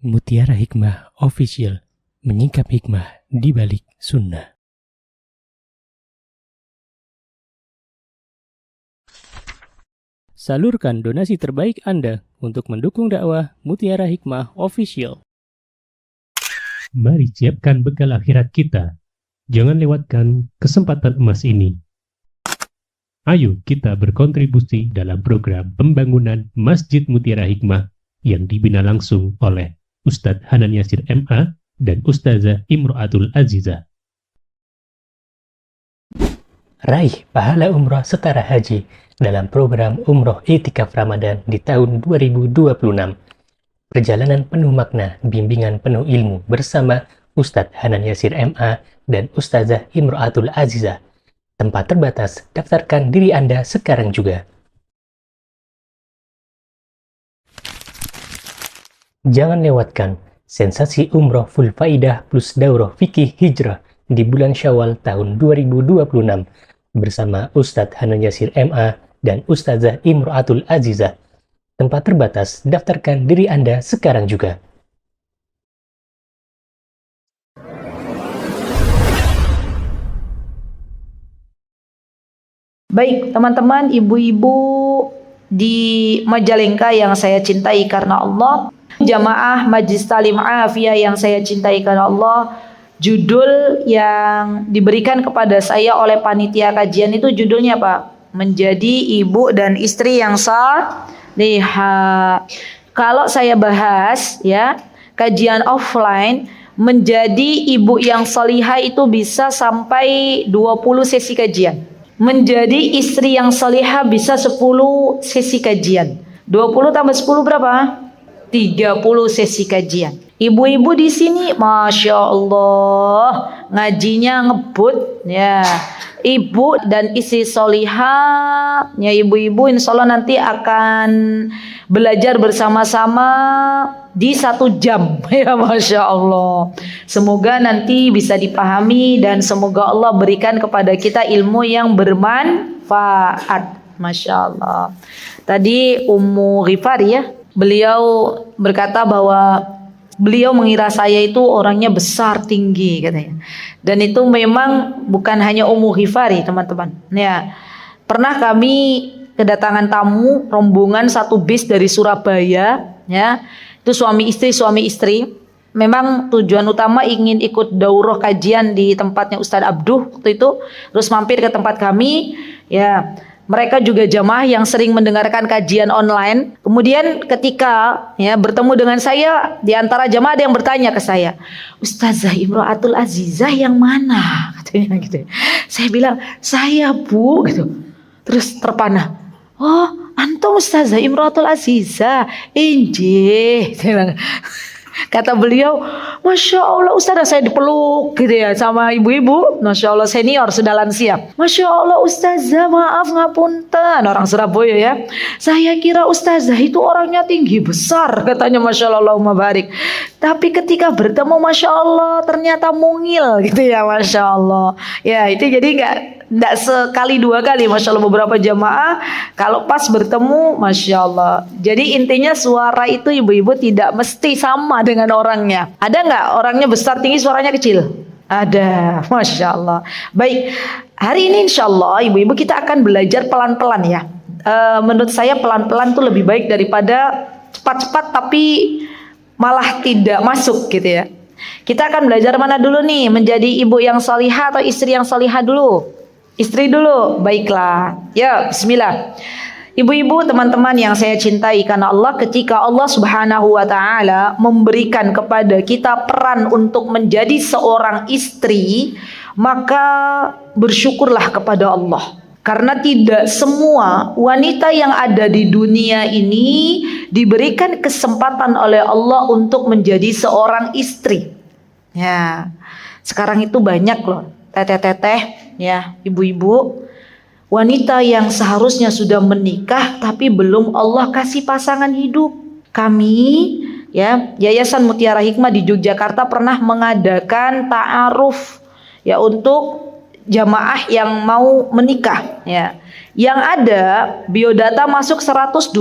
Mutiara Hikmah Official, menyingkap hikmah di balik sunnah. Salurkan donasi terbaik Anda untuk mendukung dakwah Mutiara Hikmah Official. Mari siapkan bekal akhirat kita. Jangan lewatkan kesempatan emas ini. Ayo kita berkontribusi dalam program pembangunan Masjid Mutiara Hikmah yang dibina langsung oleh Ustadz Hanan Yasir MA dan Ustazah Imro'atul Azizah. Raih pahala umroh setara haji dalam program Umroh I'tikaf Ramadan di tahun 2026. Perjalanan penuh makna, bimbingan penuh ilmu bersama Ustadz Hanan Yasir MA dan Ustazah Imro'atul Azizah. Tempat terbatas, daftarkan diri Anda sekarang juga. Jangan lewatkan sensasi umroh full faidah plus daurah fikih hijrah di bulan Syawal tahun 2026 bersama Ustadz Hanan Yasir MA dan Ustazah Imro'atul Azizah. Tempat terbatas, daftarkan diri Anda sekarang juga. Baik, teman-teman, ibu-ibu di Majalengka yang saya cintai karena Allah, jamaah Majlis Talim Afiyah yang saya cintai karena Allah, judul yang diberikan kepada saya oleh panitia kajian itu judulnya apa? Menjadi ibu dan istri yang salihah. Kalau saya bahas ya, kajian offline, menjadi ibu yang salihah itu bisa sampai 20 sesi kajian. Menjadi istri yang salihah bisa 10 sesi kajian. 20 tambah 10 berapa? 30 sesi kajian. Ibu-ibu di sini, Masya Allah, ngajinya ngebut ya. Ibu dan istri solihah, ya ibu-ibu insya Allah nanti akan belajar bersama-sama di 1 jam ya, Masya Allah. Semoga nanti bisa dipahami dan semoga Allah berikan kepada kita ilmu yang bermanfaat, Masya Allah. Tadi Ummu Ghifari ya, beliau berkata bahwa beliau mengira saya itu orangnya besar tinggi katanya. Dan itu memang bukan hanya Ummu Ghifari, teman-teman. Ya, pernah kami kedatangan tamu rombongan 1 bis dari Surabaya, ya. Itu suami istri. Memang tujuan utama ingin ikut daurah kajian di tempatnya Ustadz Abduh waktu itu, terus mampir ke tempat kami, ya. Mereka juga jamaah yang sering mendengarkan kajian online. Kemudian ketika ya bertemu dengan saya, di antara jamaah ada yang bertanya ke saya, Ustazah Imro'atul Azizah yang mana? Katanya gitu. Saya bilang, saya Bu gitu. Terus terpana. Oh, antum Ustazah Imro'atul Azizah. Injih. Kata beliau, Masya Allah Ustazah, saya dipeluk gitu ya sama ibu-ibu. Masya Allah, senior sudah lansia. Masya Allah Ustazah, maaf ngapunten. Orang Surabaya ya. Saya kira Ustazah itu orangnya tinggi besar, katanya, Masya Allah, Allahumma barik. Tapi ketika bertemu, Masya Allah, ternyata mungil gitu ya, Masya Allah. Ya itu jadi enggak sekali 2 kali, Masya Allah, beberapa jamaah kalau pas bertemu, Masya Allah. Jadi intinya suara itu ibu-ibu tidak mesti sama dengan orangnya. Ada nggak orangnya besar tinggi suaranya kecil? Ada, Masya Allah. Baik, hari ini insya Allah ibu-ibu kita akan belajar pelan-pelan ya. Menurut saya pelan-pelan itu lebih baik daripada cepat-cepat tapi malah tidak masuk gitu ya. Kita akan belajar mana dulu nih? Menjadi ibu yang salihah atau istri yang salihah dulu? Istri dulu, baiklah. Ya, bismillah. Ibu-ibu, teman-teman yang saya cintai karena Allah, ketika Allah Subhanahu wa taala memberikan kepada kita peran untuk menjadi seorang istri, maka bersyukurlah kepada Allah. Karena tidak semua wanita yang ada di dunia ini diberikan kesempatan oleh Allah untuk menjadi seorang istri. Ya, sekarang itu banyak loh, teteh-teteh, ya, ibu-ibu, wanita yang seharusnya sudah menikah tapi belum Allah kasih pasangan hidup. Kami ya, Yayasan Mutiara Hikmah di Yogyakarta pernah mengadakan ta'aruf ya untuk jamaah yang mau menikah ya. Yang ada biodata masuk 120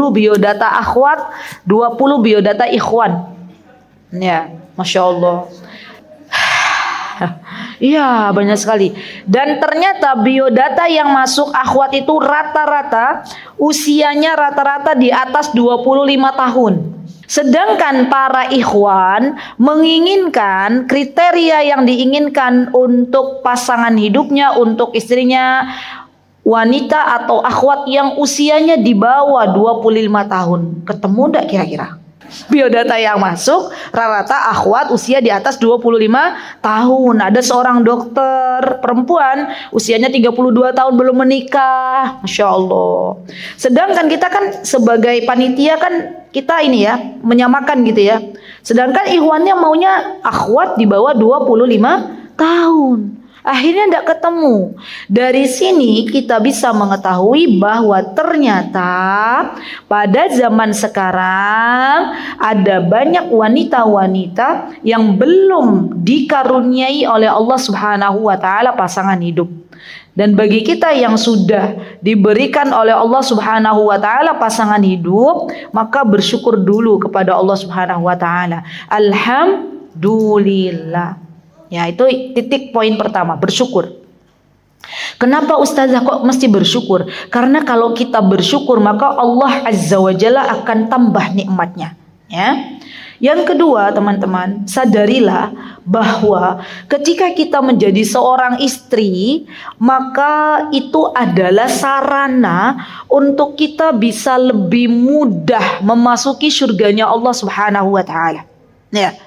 biodata akhwat, 20 biodata ikhwan. Ya, Masya Allah. Iya, banyak sekali. Dan ternyata biodata yang masuk akhwat itu rata-rata usianya rata-rata di atas 25 tahun. Sedangkan para ikhwan menginginkan kriteria yang diinginkan untuk pasangan hidupnya, untuk istrinya, wanita atau akhwat yang usianya di bawah 25 tahun. Ketemu enggak kira-kira? Biodata yang masuk rata-rata akhwat usia di atas 25 tahun. Ada seorang dokter perempuan usianya 32 tahun belum menikah. Masya Allah. Sedangkan kita kan sebagai panitia kan kita ini ya menyamakan gitu ya. Sedangkan ikhwannya maunya akhwat di bawah 25 tahun. Akhirnya tidak ketemu. Dari sini kita bisa mengetahui bahwa ternyata pada zaman sekarang ada banyak wanita-wanita yang belum dikaruniai oleh Allah Subhanahu wa taala pasangan hidup. Dan bagi kita yang sudah diberikan oleh Allah Subhanahu wa taala pasangan hidup, maka bersyukur dulu kepada Allah Subhanahu wa taala. Alhamdulillah. Ya, itu titik poin pertama, bersyukur. Kenapa Ustazah kok mesti bersyukur? Karena kalau kita bersyukur maka Allah Azza wa Jalla akan tambah nikmatnya. Ya. Yang kedua, teman-teman, sadarilah bahwa ketika kita menjadi seorang istri, maka itu adalah sarana untuk kita bisa lebih mudah memasuki surganya Allah Subhanahu wa taala. Ya.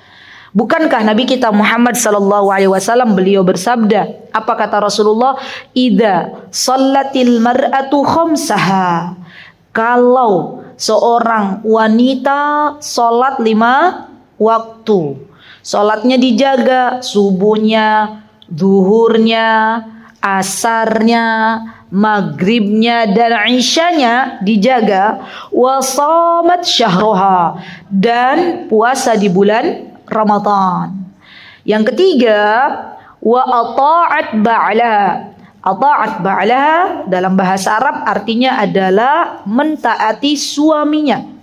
Bukankah Nabi kita Muhammad sallallahu alaihi wasallam beliau bersabda, apa kata Rasulullah? Idza shallatil mar'atu khamsaha. Kalau seorang wanita salat 5 waktu, salatnya dijaga, subuhnya, zuhurnya, asarnya, maghribnya dan isyanya dijaga, wa shamat syahruha, dan puasa di bulan Ramadan. Yang ketiga, wa ata'at ba'laha. Ata'at ba'laha dalam bahasa Arab artinya adalah mentaati suaminya.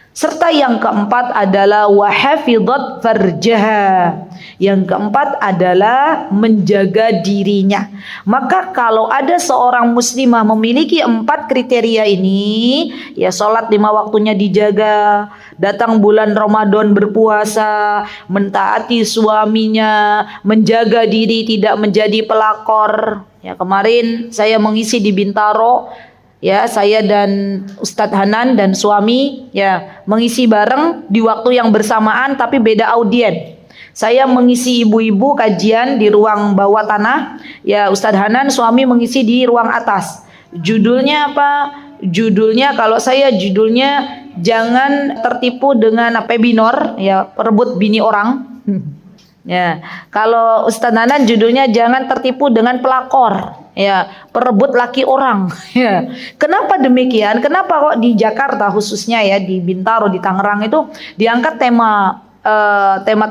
Serta yang keempat adalah wa hafizat farjaha. Yang keempat adalah menjaga dirinya. Maka kalau ada seorang muslimah memiliki 4 kriteria ini, ya sholat 5 waktunya dijaga, datang bulan Ramadan berpuasa, mentaati suaminya, menjaga diri tidak menjadi pelakor. Ya, kemarin saya mengisi di Bintaro, ya, saya dan Ustadz Hanan dan suami ya mengisi bareng di waktu yang bersamaan tapi beda audien. Saya mengisi ibu-ibu kajian di ruang bawah tanah, ya Ustadz Hanan suami mengisi di ruang atas. Judulnya apa? Judulnya kalau saya judulnya jangan tertipu dengan webinar, ya perebut bini orang. Ya, kalau Ustadz Hanan judulnya jangan tertipu dengan pelakor, ya perebut laki orang. Ya, kenapa demikian? Kenapa kok di Jakarta khususnya ya di Bintaro di Tangerang itu diangkat tema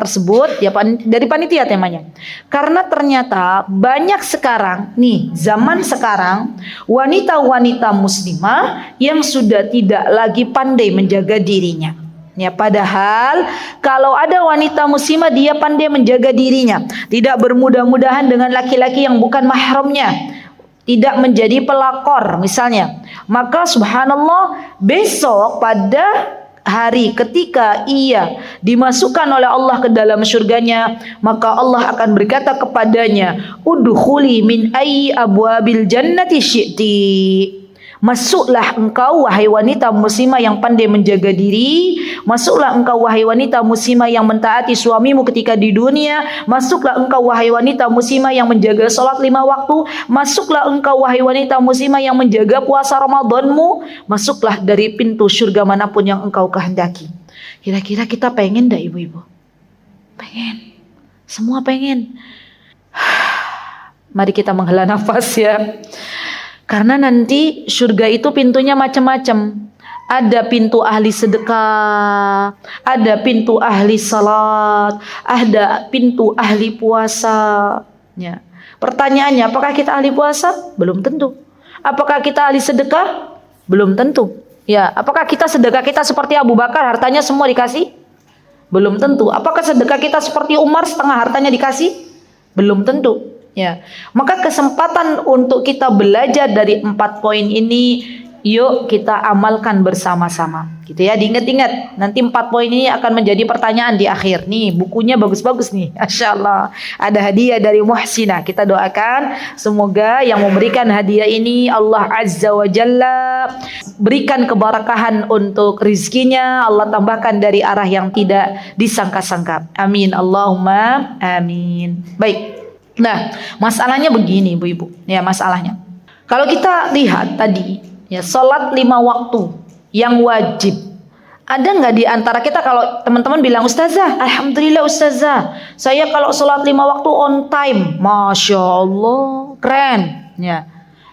tersebut ya dari panitia temanya? Karena ternyata banyak sekarang nih zaman sekarang wanita-wanita muslimah yang sudah tidak lagi pandai menjaga dirinya. Ya, padahal kalau ada wanita muslimah dia pandai menjaga dirinya, tidak bermudah-mudahan dengan laki-laki yang bukan mahramnya, tidak menjadi pelakor misalnya, maka subhanallah besok pada hari ketika ia dimasukkan oleh Allah ke dalam surganya, maka Allah akan berkata kepadanya, udkhuli min ayyi abwabil jannati syi'ti. Masuklah engkau wahai wanita muslimah yang pandai menjaga diri, masuklah engkau wahai wanita muslimah yang mentaati suamimu ketika di dunia, masuklah engkau wahai wanita muslimah yang menjaga salat 5 waktu, masuklah engkau wahai wanita muslimah yang menjaga puasa Ramadanmu, masuklah dari pintu surga manapun yang engkau kehendaki. Kira-kira kita pengen enggak ibu-ibu? Pengen. Semua pengen. Mari kita menghela nafas ya. Karena nanti surga itu pintunya macam-macam. Ada pintu ahli sedekah, ada pintu ahli salat, ada pintu ahli puasa. Ya. Pertanyaannya, apakah kita ahli puasa? Belum tentu. Apakah kita ahli sedekah? Belum tentu. Ya, apakah kita sedekah kita seperti Abu Bakar, hartanya semua dikasih? Belum tentu. Apakah sedekah kita seperti Umar setengah hartanya dikasih? Belum tentu. Ya, maka kesempatan untuk kita belajar dari 4 poin ini, yuk kita amalkan bersama-sama. Gitu ya, diingat-ingat. Nanti 4 poin ini akan menjadi pertanyaan di akhir. Nih, bukunya bagus-bagus nih. Masya Allah. Ada hadiah dari Muhsinah. Kita doakan semoga yang memberikan hadiah ini Allah Azza wa Jalla berikan keberkahan untuk rizkinya. Allah tambahkan dari arah yang tidak disangka-sangka. Amin. Allahumma amin. Baik. Nah, masalahnya begini, Ibu-ibu. Ya, masalahnya. Kalau kita lihat tadi, ya, sholat 5 waktu yang wajib. Ada nggak di antara kita kalau teman-teman bilang, Ustazah, Alhamdulillah Ustazah, saya kalau sholat 5 waktu on time. Masya Allah, keren. Ya.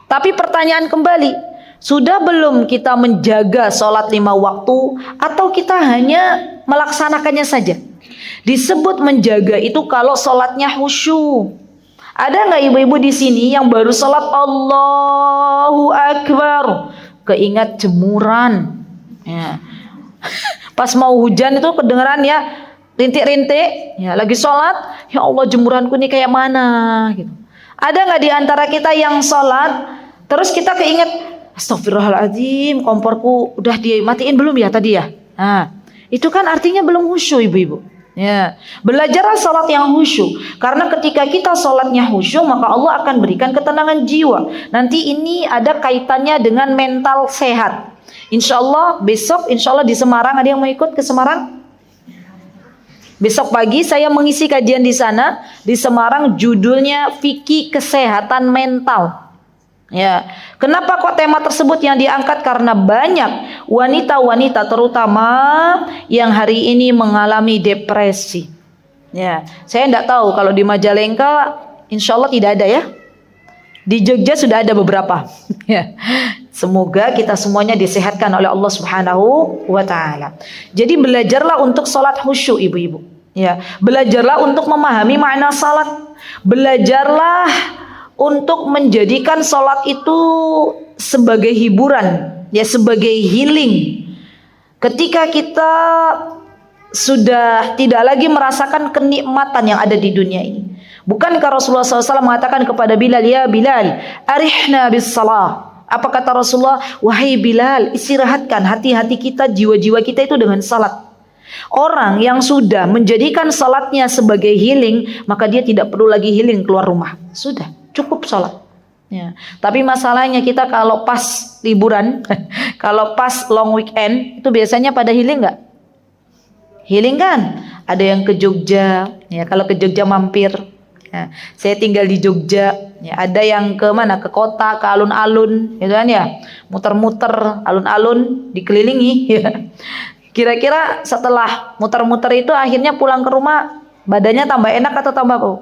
Tapi pertanyaan kembali, sudah belum kita menjaga sholat 5 waktu atau kita hanya melaksanakannya saja? Disebut menjaga itu kalau sholatnya khusyuk. Ada nggak ibu-ibu di sini yang baru sholat Allahu Akbar keingat jemuran? Ya. Pas mau hujan itu kedengeran ya rintik-rintik. Ya, lagi sholat, ya Allah jemuranku ini kayak mana? Gitu. Ada nggak di antara kita yang sholat terus kita keinget, Astagfirullahaladzim, komporku udah dimatiin belum ya tadi ya? Nah, itu kan artinya belum khusyuk ibu-ibu. Ya, belajarlah salat yang khusyuk. Karena ketika kita salatnya khusyuk, maka Allah akan berikan ketenangan jiwa. Nanti ini ada kaitannya dengan mental sehat. Insya Allah besok, insya Allah di Semarang, ada yang mau ikut ke Semarang? Besok pagi saya mengisi kajian di sana di Semarang, judulnya Fikih Kesehatan Mental. Ya, kenapa kok tema tersebut yang diangkat? Karena banyak wanita-wanita terutama yang hari ini mengalami depresi. Ya, saya tidak tahu kalau di Majalengka, insya Allah tidak ada ya. Di Jogja sudah ada beberapa. Ya, semoga kita semuanya disehatkan oleh Allah Subhanahu wa Ta'ala. Jadi belajarlah untuk sholat khusyuk ibu-ibu. Ya, belajarlah untuk memahami makna salat. Belajarlah untuk menjadikan sholat itu sebagai hiburan, ya, sebagai healing. Ketika kita sudah tidak lagi merasakan kenikmatan yang ada di dunia ini. Bukankah Rasulullah SAW mengatakan kepada Bilal, ya Bilal, arihna bis salah. Apa kata Rasulullah? Wahai Bilal, istirahatkan hati-hati kita, jiwa-jiwa kita itu dengan salat. Orang yang sudah menjadikan salatnya sebagai healing, maka dia tidak perlu lagi healing keluar rumah. Sudah, cukup sholat. Ya. Tapi masalahnya kita kalau pas liburan, kalau pas long weekend, itu biasanya pada healing nggak? Healing kan? Ada yang ke Jogja, ya kalau ke Jogja mampir. Ya. Saya tinggal di Jogja. Ya. Ada yang ke mana? Ke kota, ke alun-alun, gitu kan ya? Muter-muter alun-alun, dikelilingi. Ya. Kira-kira setelah muter-muter itu akhirnya pulang ke rumah, badannya tambah enak atau tambah bau?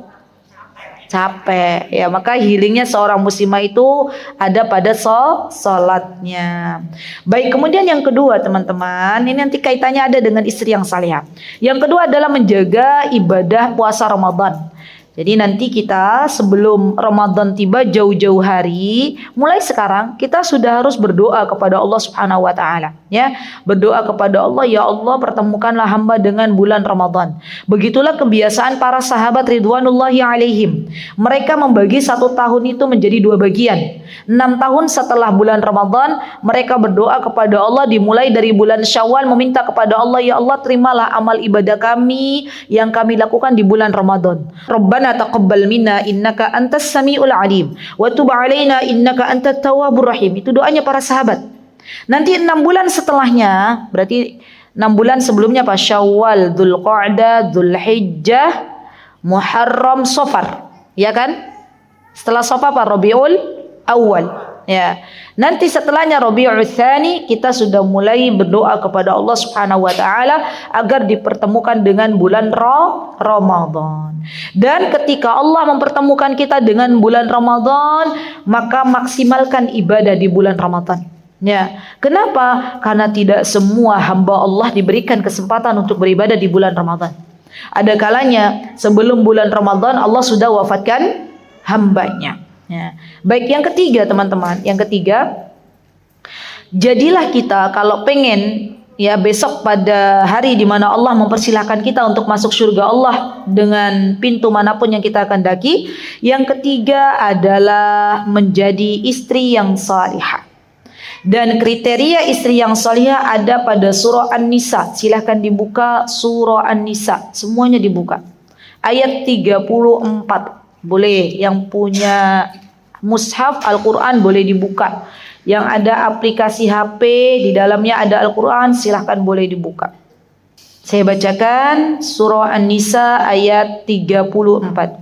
Capek. Ya, maka healingnya seorang muslimah itu ada pada sholatnya. Baik, kemudian yang kedua teman-teman, ini nanti kaitannya ada dengan istri yang salihah. Yang kedua adalah menjaga ibadah puasa Ramadan. Jadi nanti kita sebelum Ramadan tiba jauh-jauh hari, mulai sekarang kita sudah harus berdoa kepada Allah Subhanahu wa Ta'ala. Ya, berdoa kepada Allah, ya Allah pertemukanlah hamba dengan bulan Ramadan. Begitulah kebiasaan para sahabat ridwanullahi alaihim. Mereka membagi 1 tahun itu menjadi 2 bagian. 6 tahun setelah bulan Ramadan, mereka berdoa kepada Allah dimulai dari bulan Syawal, meminta kepada Allah, ya Allah terimalah amal ibadah kami yang kami lakukan di bulan Ramadan. Rabbana taqabbal minna innaka antas samiul alim wa tub alaina innaka antat tawwabur rahim. Itu doanya para sahabat. Nanti 6 bulan setelahnya, berarti 6 bulan sebelumnya apa? Syawal, Dzulqa'dah, Dzulhijjah, Muharram, Safar, ya kan? Setelah Safar apa? Rabiul Awal. Ya. Nanti setelahnya Rabiul Tsani, kita sudah mulai berdoa kepada Allah Subhanahu wa Ta'ala agar dipertemukan dengan bulan Ramadan. Dan ketika Allah mempertemukan kita dengan bulan Ramadan, maka maksimalkan ibadah di bulan Ramadan. Ya, kenapa? Karena tidak semua hamba Allah diberikan kesempatan untuk beribadah di bulan Ramadan. Ada kalanya sebelum bulan Ramadan Allah sudah wafatkan hambanya. Ya. Baik, yang ketiga teman-teman, yang ketiga, jadilah kita kalau pengen ya besok pada hari di mana Allah mempersilahkan kita untuk masuk surga Allah dengan pintu manapun yang kita kehendaki. Yang ketiga adalah menjadi istri yang salihah. Dan kriteria istri yang salihah ada pada surah An-Nisa. Silahkan dibuka surah An-Nisa, semuanya dibuka. Ayat 34. Boleh yang punya mushaf Al-Quran boleh dibuka. Yang ada aplikasi HP di dalamnya ada Al-Quran, silahkan boleh dibuka. Saya bacakan surah An-Nisa ayat 34.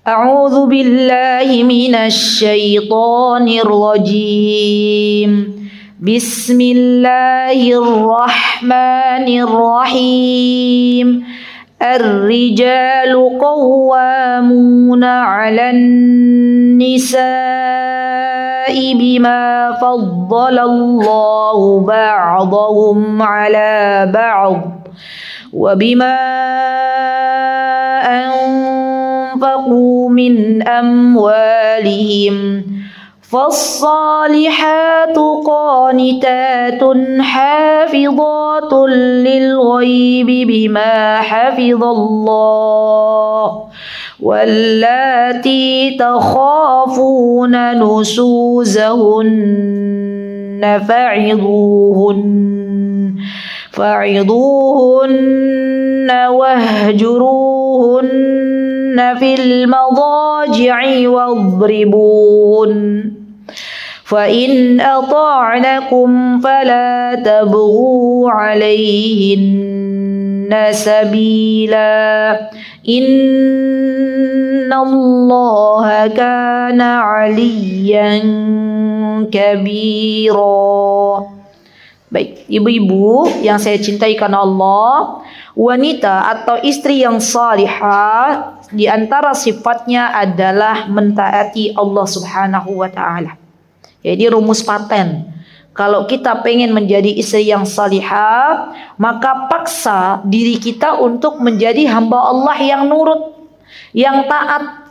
A'udzu billahi minasy syaithanir rajim. Bismillahirrahmanirrahim. Ar-rijalu qawwamuna 'alan nisa'i bima faddalallahu ba'dahum 'ala ba'd wa bima أنفقوا من أموالهم فالصالحات قانتات حافظات للغيب بما حفظ الله واللاتي تخافون نشوزهن فعظوهن واهجروهن في المضاجع واضربوهن فإن أطعنكم فلا تبغوا عليهن سبيلا إن الله كان عليا كبيرا. Baik, ibu-ibu yang saya cintai karena Allah, wanita atau istri yang salihah di antara sifatnya adalah mentaati Allah Subhanahu wa taala. Jadi rumus paten. Kalau kita pengen menjadi istri yang salihah, maka paksa diri kita untuk menjadi hamba Allah yang nurut, yang taat.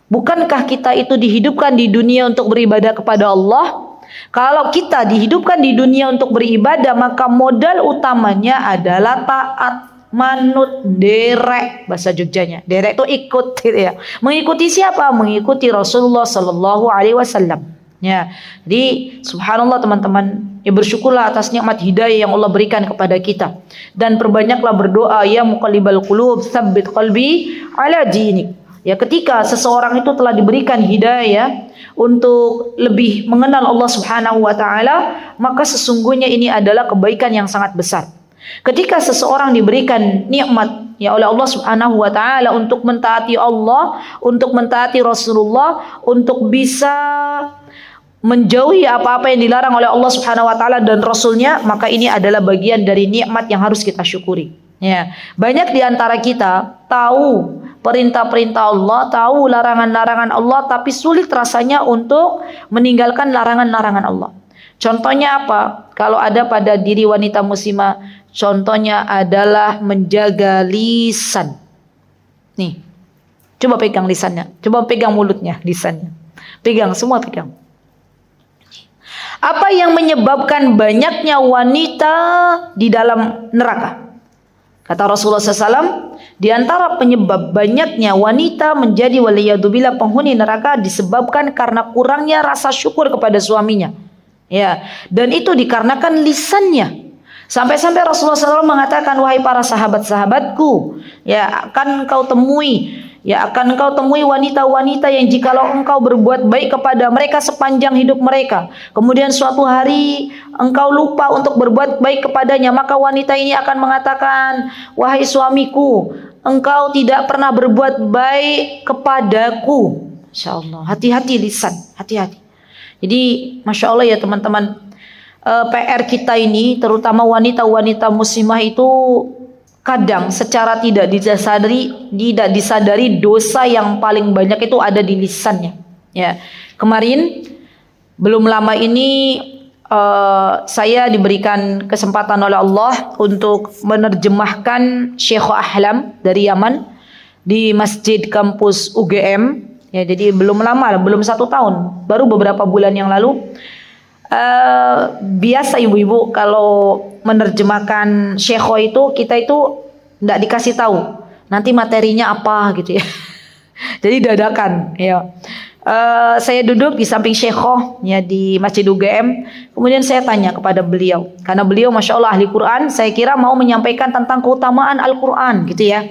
Bukankah kita itu dihidupkan di dunia untuk beribadah kepada Allah? Kalau kita dihidupkan di dunia untuk beribadah, maka modal utamanya adalah taat, manut, derek, bahasa Jogjanya. Derek itu ikut, gitu ya. Mengikuti siapa? Mengikuti Rasulullah Sallallahu Alaihi Wasallam. Ya, jadi subhanallah teman-teman, ya bersyukurlah atas nikmat hidayah yang Allah berikan kepada kita, dan perbanyaklah berdoa, ya muqallibal qulub tsabbit qalbi ala dinik. Ya, ketika seseorang itu telah diberikan hidayah untuk lebih mengenal Allah Subhanahu wa taala, maka sesungguhnya ini adalah kebaikan yang sangat besar. Ketika seseorang diberikan nikmat ya oleh Allah Subhanahu wa taala untuk mentaati Allah, untuk mentaati Rasulullah, untuk bisa menjauhi apa-apa yang dilarang oleh Allah Subhanahu wa taala dan Rasulnya, maka ini adalah bagian dari nikmat yang harus kita syukuri. Ya, banyak di antara kita tahu perintah-perintah Allah, tahu larangan-larangan Allah, tapi sulit rasanya untuk meninggalkan larangan-larangan Allah. Contohnya apa? Kalau ada pada diri wanita muslimah, contohnya adalah menjaga lisan. Nih, coba pegang lisannya, coba pegang mulutnya, lisannya. Pegang, semua pegang. Apa yang menyebabkan banyaknya wanita di dalam neraka? Kata Rasulullah SAW, di antara penyebab banyaknya wanita menjadi waliyadzubillah penghuni neraka disebabkan karena kurangnya rasa syukur kepada suaminya. Ya, dan itu dikarenakan lisannya. Sampai-sampai Rasulullah SAW mengatakan, wahai para sahabat-sahabatku, ya akan engkau temui wanita-wanita yang jikalau engkau berbuat baik kepada mereka sepanjang hidup mereka, kemudian suatu hari engkau lupa untuk berbuat baik kepadanya, maka wanita ini akan mengatakan, wahai suamiku, engkau tidak pernah berbuat baik kepadaku. Insya Allah, hati-hati lisan, hati-hati. Jadi Masya Allah ya teman-teman, PR kita ini terutama wanita-wanita muslimah itu kadang secara tidak disadari dosa yang paling banyak itu ada di lisannya. Ya, kemarin belum lama ini saya diberikan kesempatan oleh Allah untuk menerjemahkan Syekh Ahlam dari Yaman di Masjid Kampus UGM. Ya, jadi belum lama, belum 1 tahun, baru beberapa bulan yang lalu. Biasa ibu-ibu kalau menerjemahkan syekho itu kita itu tidak dikasih tahu nanti materinya apa gitu ya. Jadi dadakan ya. Saya duduk di samping syekho ya di Masjid UGM. Kemudian saya tanya kepada beliau, karena beliau masya Allah ahli Quran. Saya kira mau menyampaikan tentang keutamaan Al-Quran gitu ya,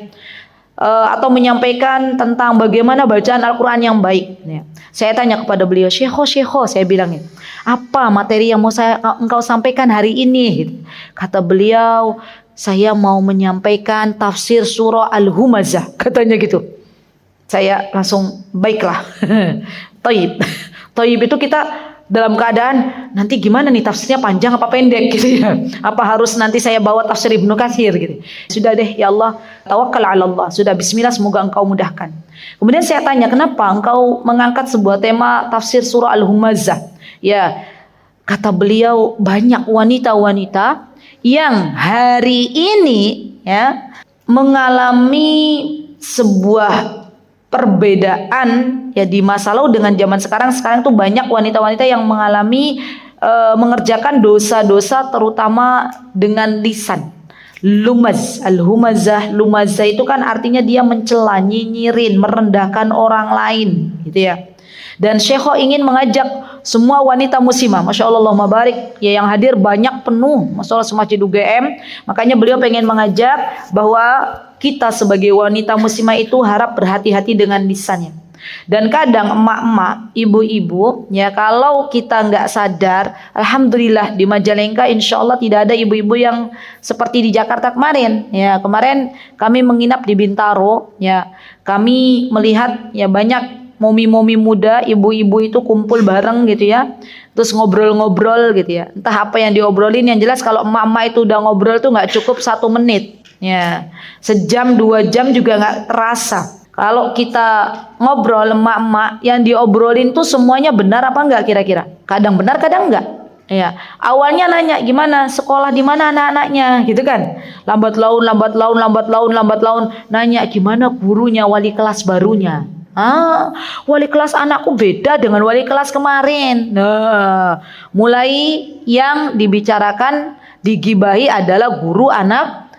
atau menyampaikan tentang bagaimana bacaan Al-Quran yang baik ya. Saya tanya kepada beliau, syekho saya bilangin, apa materi yang mau engkau sampaikan hari ini gitu. Kata beliau, saya mau menyampaikan tafsir surah Al-Humazah, katanya gitu. Saya langsung baiklah. Toib itu kita dalam keadaan nanti gimana nih tafsirnya panjang apa pendek gitu ya. Apa harus nanti saya bawa tafsir Ibnu Katsir gitu. Sudah deh ya Allah, tawakkal ala Allah. Sudah bismillah, semoga engkau mudahkan. Kemudian saya tanya, kenapa engkau mengangkat sebuah tema tafsir surah Al-Humazah? Ya, kata beliau, banyak wanita-wanita yang hari ini ya mengalami sebuah perbedaan ya di masa lalu dengan zaman sekarang. Sekarang tuh banyak wanita-wanita yang mengalami mengerjakan dosa-dosa terutama dengan lisan. Lumaz, al-humazah, lumazah itu kan artinya dia mencela, nyinyirin, merendahkan orang lain gitu ya. Dan Syekho ingin mengajak semua wanita muslimah, masya Allah, Allahumma barik ya, yang hadir banyak penuh, masya Allah, Masjid UGM. Makanya beliau pengen mengajak bahwa kita sebagai wanita muslimah itu harap berhati-hati dengan lisannya. Dan kadang emak-emak, ibu-ibu ya, kalau kita nggak sadar, alhamdulillah di Majalengka insya Allah tidak ada ibu-ibu yang seperti di Jakarta kemarin ya. Kemarin kami menginap di Bintaro ya, kami melihat ya banyak momi-momi muda, ibu-ibu itu kumpul bareng gitu ya, terus ngobrol-ngobrol gitu ya. Entah apa yang diobrolin, yang jelas kalau emak-emak itu udah ngobrol tuh nggak cukup 1 menit ya, sejam 2 jam juga nggak terasa. Kalau kita ngobrol emak-emak, yang diobrolin tuh semuanya benar apa enggak kira-kira? Kadang benar, kadang enggak. Ya, awalnya nanya gimana sekolah di mana anak-anaknya, gitu kan? Lambat laun, nanya gimana gurunya, wali kelas barunya. Wali kelas anakku beda dengan wali kelas kemarin. Nah, mulai yang dibicarakan, digibahi adalah guru anak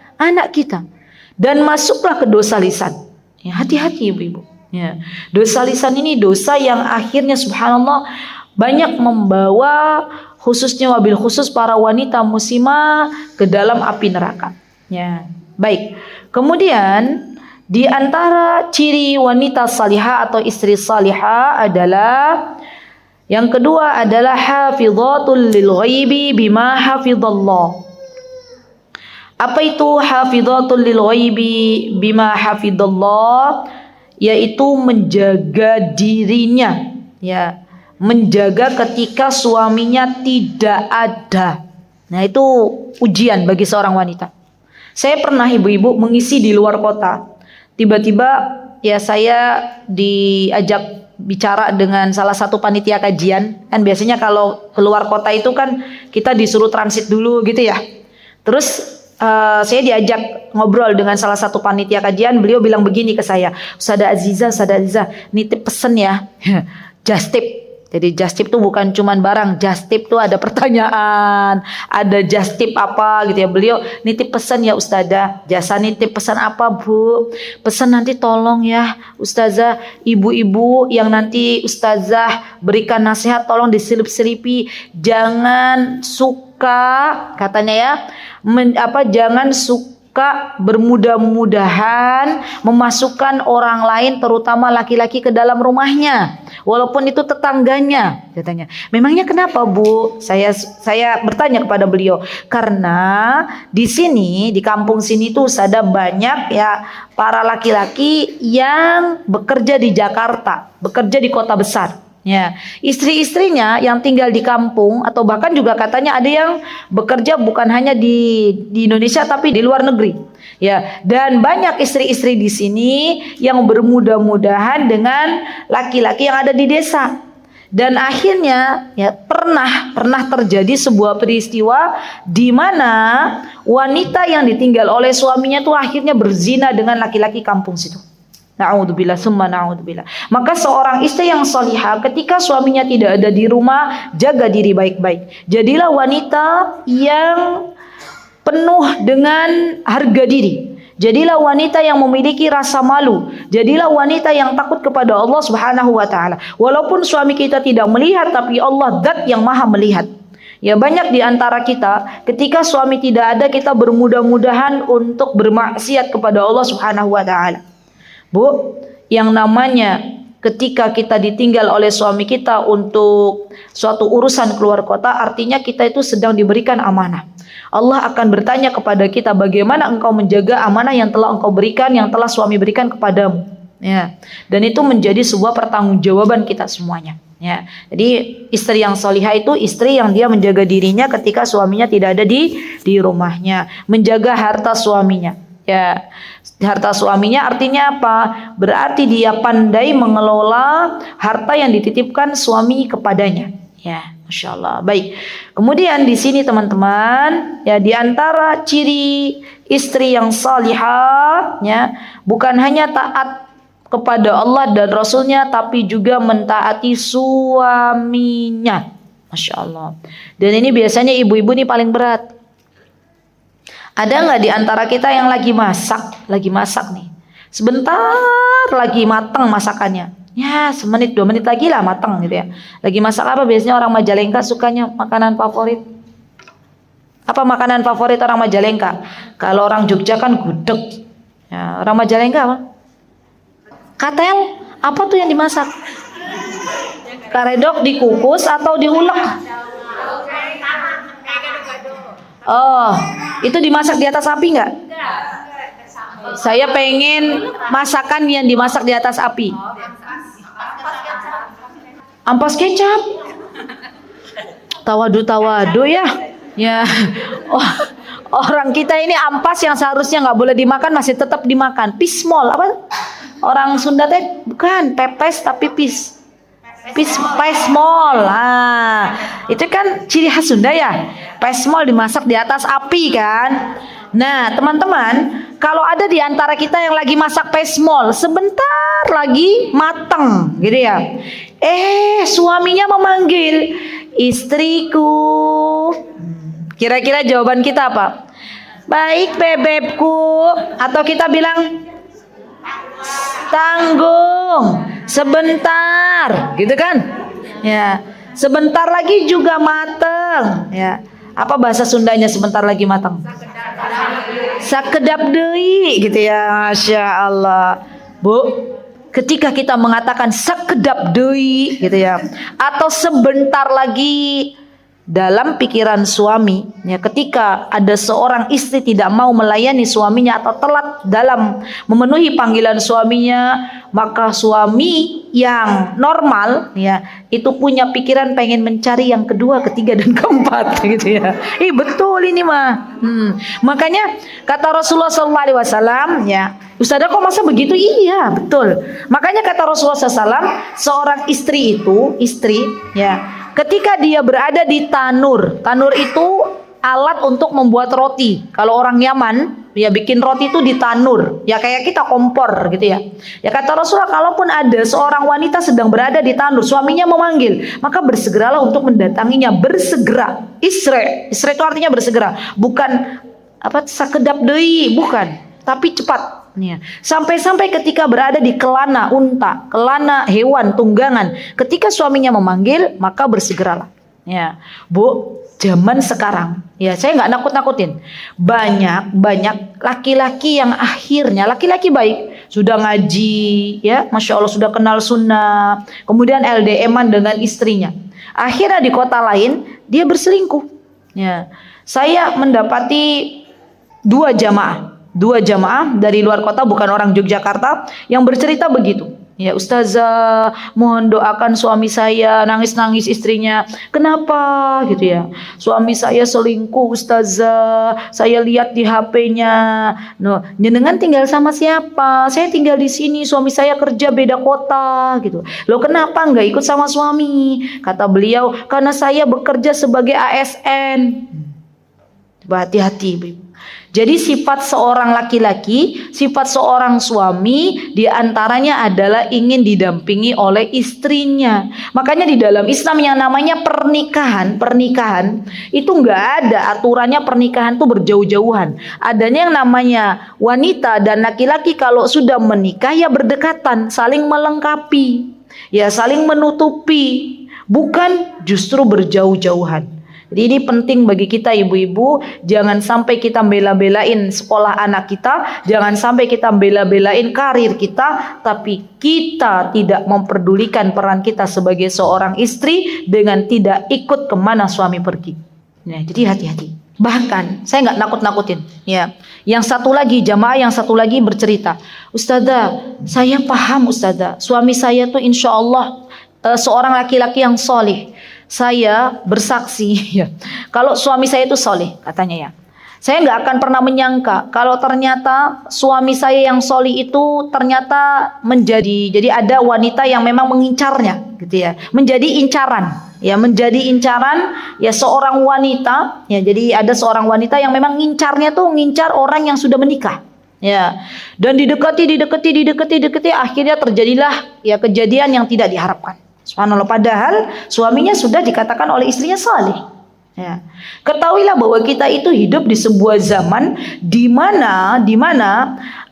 kita. Dan masuklah ke dosa lisan. Ya, hati-hati ibu-ibu. Ya, dosa lisan ini dosa yang akhirnya subhanallah banyak membawa, khususnya wabil khusus para wanita muslimah, ke dalam api neraka. Ya, baik. Kemudian di antara ciri wanita salihah atau istri salihah adalah yang kedua adalah hafidhatul lil ghaibi bima hafidhallah. Apa itu hafidhatul lil ghaibi bima hafidhallah? Yaitu menjaga dirinya ya, menjaga ketika suaminya tidak ada. Nah, itu ujian bagi seorang wanita. Saya pernah ibu-ibu mengisi di luar kota. Tiba-tiba ya saya diajak bicara dengan salah satu panitia kajian. Kan biasanya kalau keluar kota itu kan kita disuruh transit dulu gitu ya. Terus saya diajak ngobrol dengan salah satu panitia kajian. Beliau bilang begini ke saya, Ustazah Aziza, nitip pesen ya, just tip. Jadi just tip itu bukan cuman barang, just tip itu ada pertanyaan, ada just tip apa gitu ya. Beliau nitip pesan ya Ustazah, jasa nitip pesan apa Bu? Pesan nanti tolong ya Ustazah, ibu-ibu yang nanti Ustazah berikan nasihat tolong diselip-selipi, jangan suka katanya ya, jangan suka bermudah-mudahan memasukkan orang lain terutama laki-laki ke dalam rumahnya walaupun itu tetangganya, katanya. Memangnya kenapa Bu? Saya bertanya kepada beliau, karena di sini di kampung sini tuh ada banyak ya para laki-laki yang bekerja di Jakarta, bekerja di kota besar. Ya, istri-istrinya yang tinggal di kampung atau bahkan juga katanya ada yang bekerja bukan hanya di Indonesia tapi di luar negeri. Ya, dan banyak istri-istri di sini yang bermudah-mudahan dengan laki-laki yang ada di desa. Dan akhirnya ya pernah terjadi sebuah peristiwa di mana wanita yang ditinggal oleh suaminya tuh akhirnya berzina dengan laki-laki kampung situ. Na'udzubillah, summa na'udzubillah. Maka seorang istri yang salihah ketika suaminya tidak ada di rumah, jaga diri baik-baik. Jadilah wanita yang penuh dengan harga diri. Jadilah wanita yang memiliki rasa malu. Jadilah wanita yang takut kepada Allah Subhanahu wa taala. Walaupun suami kita tidak melihat, tapi Allah Zat yang Maha melihat. Ya, banyak di antara kita ketika suami tidak ada, kita bermudah-mudahan untuk bermaksiat kepada Allah Subhanahu wa taala. Bu, yang namanya ketika kita ditinggal oleh suami kita untuk suatu urusan keluar kota, artinya kita itu sedang diberikan amanah. Allah akan bertanya kepada kita, bagaimana engkau menjaga amanah yang telah engkau berikan, yang telah suami berikan kepadamu. Ya, dan itu menjadi sebuah pertanggungjawaban kita semuanya. Ya, jadi istri yang salihah itu istri yang dia menjaga dirinya ketika suaminya tidak ada di rumahnya, menjaga harta suaminya. Ya, harta suaminya artinya apa? Berarti dia pandai mengelola harta yang dititipkan suami kepadanya. Ya, Masya Allah. Baik. Kemudian di sini teman-teman, ya, di antara ciri istri yang salihah, ya, bukan hanya taat kepada Allah dan Rasulnya, tapi juga mentaati suaminya. Masya Allah. Dan ini biasanya ibu-ibu ini paling berat. Ada nggak di antara kita yang lagi masak nih, sebentar lagi matang masakannya, ya semenit 2 menit lagi lah matang gitu ya. Lagi masak apa biasanya orang Majalengka sukanya makanan favorit? Apa makanan favorit orang Majalengka? Kalau orang Jogja kan gudeg, ya, orang Majalengka apa? Katel, apa tuh yang dimasak? Karedok dikukus atau diulek? Oh, itu dimasak di atas api nggak? Saya pengen masakan yang dimasak di atas api. Ampas kecap. Tawadu ya. Ya. Oh, orang kita ini ampas yang seharusnya nggak boleh dimakan masih tetap dimakan. Pismol apa? Orang Sunda teh bukan pepes tapi pesmol. Itu kan ciri khas Sunda ya. Pesmol dimasak di atas api kan. Nah, teman-teman, kalau ada di antara kita yang lagi masak pesmol, sebentar lagi matang gitu ya. Suaminya memanggil, "Istriku." Kira-kira jawaban kita apa? "Baik, bebebku." Atau kita bilang, "Tanggung, sebentar." Gitu kan? Ya, sebentar lagi juga mateng, ya. Apa bahasa Sundanya sebentar lagi matang? Sakedap deui gitu ya. Masya Allah. Bu, ketika kita mengatakan sakedap deui gitu ya, atau sebentar lagi, dalam pikiran suami, ya, ketika ada seorang istri tidak mau melayani suaminya atau telat dalam memenuhi panggilan suaminya, maka suami yang normal, ya, itu punya pikiran pengen mencari yang kedua, ketiga, dan keempat, gitu ya. Betul ini mah. Makanya kata Rasulullah SAW, ya, Ustazah kok masa begitu? Iya, betul. Makanya kata Rasulullah SAW, seorang istri itu, ya, ketika dia berada di tanur itu alat untuk membuat roti. Kalau orang Yaman, ya bikin roti itu di tanur, ya kayak kita kompor gitu ya. Ya kata Rasulullah, kalaupun ada seorang wanita sedang berada di tanur, suaminya memanggil, maka bersegeralah untuk mendatanginya. Bersegera. Isra itu artinya bersegera, bukan apa sakedap deui, bukan, tapi cepat. Ya. Sampai-sampai ketika berada di kelana unta, kelana hewan tunggangan, ketika suaminya memanggil, maka bersegeralah. Ya, Bu, zaman sekarang, ya saya nggak nakut-nakutin, banyak laki-laki yang akhirnya laki-laki baik, sudah ngaji, ya, Masya Allah, sudah kenal sunnah, kemudian LDM-an dengan istrinya, akhirnya di kota lain dia berselingkuh. Ya, saya mendapati dua jamaah dari luar kota, bukan orang Yogyakarta, yang bercerita begitu. Ya, "Ustazah, mohon doakan suami saya." Nangis-nangis istrinya. "Kenapa?" gitu ya. "Suami saya selingkuh, Ustazah. Saya lihat di HP-nya." "No, jenengan tinggal sama siapa?" "Saya tinggal di sini. Suami saya kerja beda kota." gitu. "Loh, kenapa nggak ikut sama suami?" Kata beliau, "Karena saya bekerja sebagai ASN." Coba hati-hati, Ibu. Jadi sifat seorang laki-laki, sifat seorang suami diantaranya adalah ingin didampingi oleh istrinya. Makanya di dalam Islam yang namanya pernikahan itu nggak ada aturannya pernikahan itu berjauh-jauhan. Adanya yang namanya wanita dan laki-laki kalau sudah menikah ya berdekatan, saling melengkapi, ya saling menutupi, bukan justru berjauh-jauhan. Jadi ini penting bagi kita ibu-ibu, jangan sampai kita bela-belain sekolah anak kita, jangan sampai kita bela-belain karir kita, tapi kita tidak memperdulikan peran kita sebagai seorang istri dengan tidak ikut kemana suami pergi. Nah, jadi hati-hati. Bahkan saya nggak nakut-nakutin. Ya, yang satu lagi jamaah, yang satu lagi bercerita, Ustazah, saya paham Ustazah, suami saya tuh insya Allah seorang laki-laki yang soleh. Saya bersaksi ya, kalau suami saya itu soleh, katanya ya. Saya nggak akan pernah menyangka kalau ternyata suami saya yang soleh itu ternyata jadi ada wanita yang memang mengincarnya, gitu ya, menjadi incaran, ya menjadi incaran ya seorang wanita, ya jadi ada seorang wanita yang memang ngincarnya tuh ngincar orang yang sudah menikah. Ya, dan didekati, akhirnya terjadilah ya kejadian yang tidak diharapkan. Subhanallah, padahal suaminya sudah dikatakan oleh istrinya saleh. Ya. Ketahuilah bahwa kita itu hidup di sebuah zaman di mana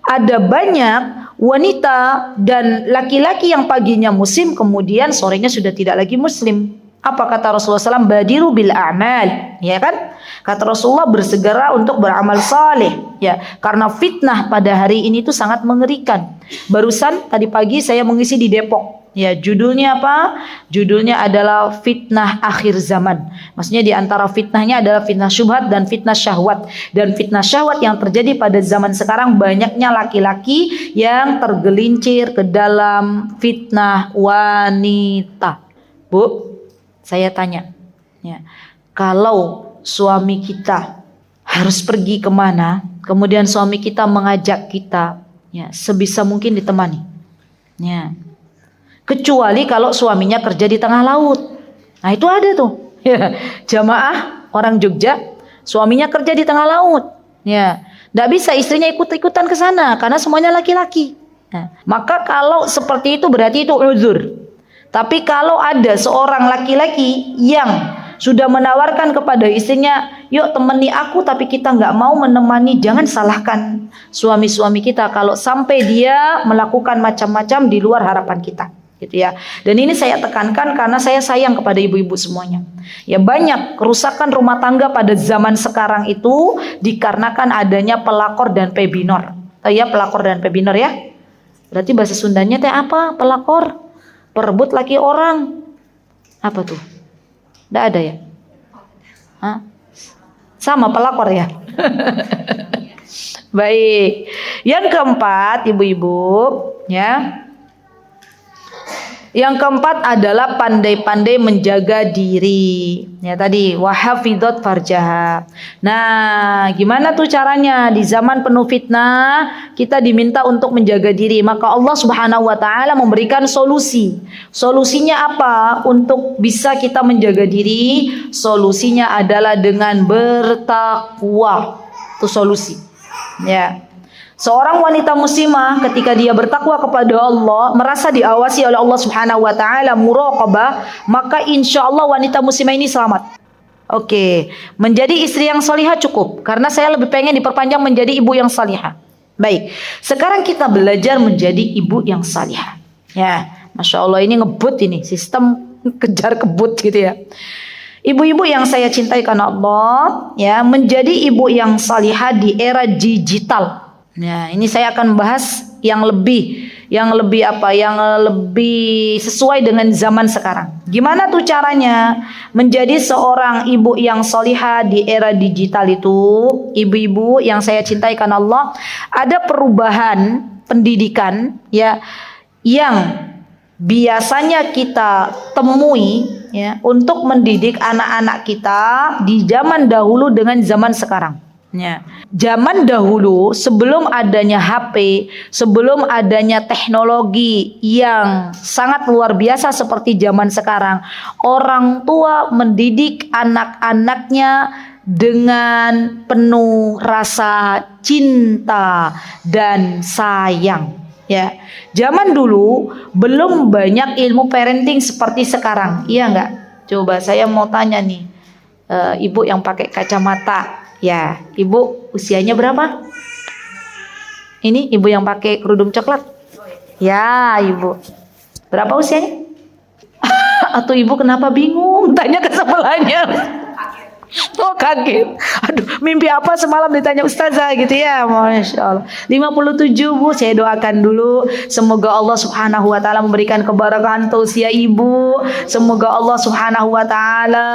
ada banyak wanita dan laki-laki yang paginya muslim kemudian sorenya sudah tidak lagi muslim. Apa kata Rasulullah SAW? Badiru bil a'mal, ya kan? Kata Rasulullah, bersegera untuk beramal saleh, ya. Karena fitnah pada hari ini itu sangat mengerikan. Barusan tadi pagi saya mengisi di Depok. Ya, judulnya apa? Judulnya adalah fitnah akhir zaman. Maksudnya di antara fitnahnya adalah fitnah syubhat dan fitnah syahwat. Dan fitnah syahwat yang terjadi pada zaman sekarang banyaknya laki-laki yang tergelincir ke dalam fitnah wanita. Bu, saya tanya, ya, kalau suami kita harus pergi kemana, kemudian suami kita mengajak kita, ya, sebisa mungkin ditemani, ya. Kecuali kalau suaminya kerja di tengah laut. Nah itu ada tuh, ya, jamaah orang Jogja, suaminya kerja di tengah laut, ya, nggak bisa istrinya ikut-ikutan ke sana karena semuanya laki-laki. Nah, maka kalau seperti itu berarti itu uzur. Tapi kalau ada seorang laki-laki yang sudah menawarkan kepada istrinya, yuk temani aku, tapi kita nggak mau menemani, jangan salahkan suami-suami kita kalau sampai dia melakukan macam-macam di luar harapan kita, gitu ya. Dan ini saya tekankan karena saya sayang kepada ibu-ibu semuanya. Ya, banyak kerusakan rumah tangga pada zaman sekarang itu dikarenakan adanya pelakor dan pebinor. Ya, pelakor dan pebinor ya. Berarti bahasa Sundanya teh apa? Pelakor, perebut laki orang. Apa tuh? Nggak ada ya? Hah? Sama pelakor ya? Baik. Yang keempat, ibu-ibu, ya. Yang keempat adalah pandai-pandai menjaga diri. Ya tadi wahafidot farjaha. Nah, gimana tuh caranya? Di zaman penuh fitnah, kita diminta untuk menjaga diri. Maka Allah Subhanahu wa taala memberikan solusi. Solusinya apa? Untuk bisa kita menjaga diri, solusinya adalah dengan bertakwa. Itu solusi. Ya. Seorang wanita muslimah ketika dia bertakwa kepada Allah, merasa diawasi oleh Allah Subhanahu wa taala, muraqabah, maka insya Allah wanita muslimah ini selamat. Oke, menjadi istri yang salihah cukup, karena saya lebih pengen diperpanjang menjadi ibu yang salihah. Baik, sekarang kita belajar menjadi ibu yang salihah. Ya, masya Allah, ini ngebut ini, sistem kejar kebut gitu ya. Ibu-ibu yang saya cintai karena Allah, ya, menjadi ibu yang salihah di era digital. Nah, ini saya akan bahas yang lebih sesuai dengan zaman sekarang. Gimana tuh caranya menjadi seorang ibu yang salihah di era digital itu? Ibu-ibu yang saya cintai karena Allah, ada perubahan pendidikan ya yang biasanya kita temui ya untuk mendidik anak-anak kita di zaman dahulu dengan zaman sekarang. Ya. Zaman dahulu sebelum adanya HP, sebelum adanya teknologi yang sangat luar biasa seperti zaman sekarang, orang tua mendidik anak-anaknya dengan penuh rasa cinta dan sayang. Ya, zaman dulu belum banyak ilmu parenting seperti sekarang, iya nggak? Coba saya mau tanya nih, ibu yang pakai kacamata, ya, ibu usianya berapa? Ini ibu yang pakai kerudung coklat, ya, ibu berapa usianya? Atau ibu kenapa bingung? Tanya ke sebelahnya. Oh kaget. Aduh, mimpi apa semalam ditanya ustazah gitu ya. Masya Allah. 57 Bu, saya doakan dulu semoga Allah Subhanahu wa taala memberikan keberkahan untuk usia ibu. Semoga Allah Subhanahu wa taala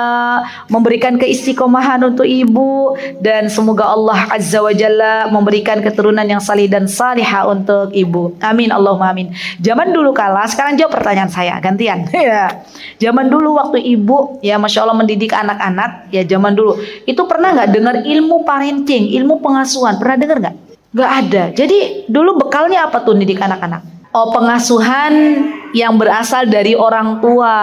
memberikan keistiqomahan untuk ibu, dan semoga Allah Azza wa Jalla memberikan keturunan yang salih dan salihah untuk ibu. Amin Allahumma amin. Zaman dulu kala, sekarang jawab pertanyaan saya gantian. Ya. Zaman dulu waktu ibu ya Masya Allah mendidik anak-anak, ya zaman dulu itu pernah nggak dengar ilmu parenting, ilmu pengasuhan, pernah dengar nggak? Nggak ada. Jadi dulu bekalnya apa tuh didik anak-anak? Oh, pengasuhan yang berasal dari orang tua.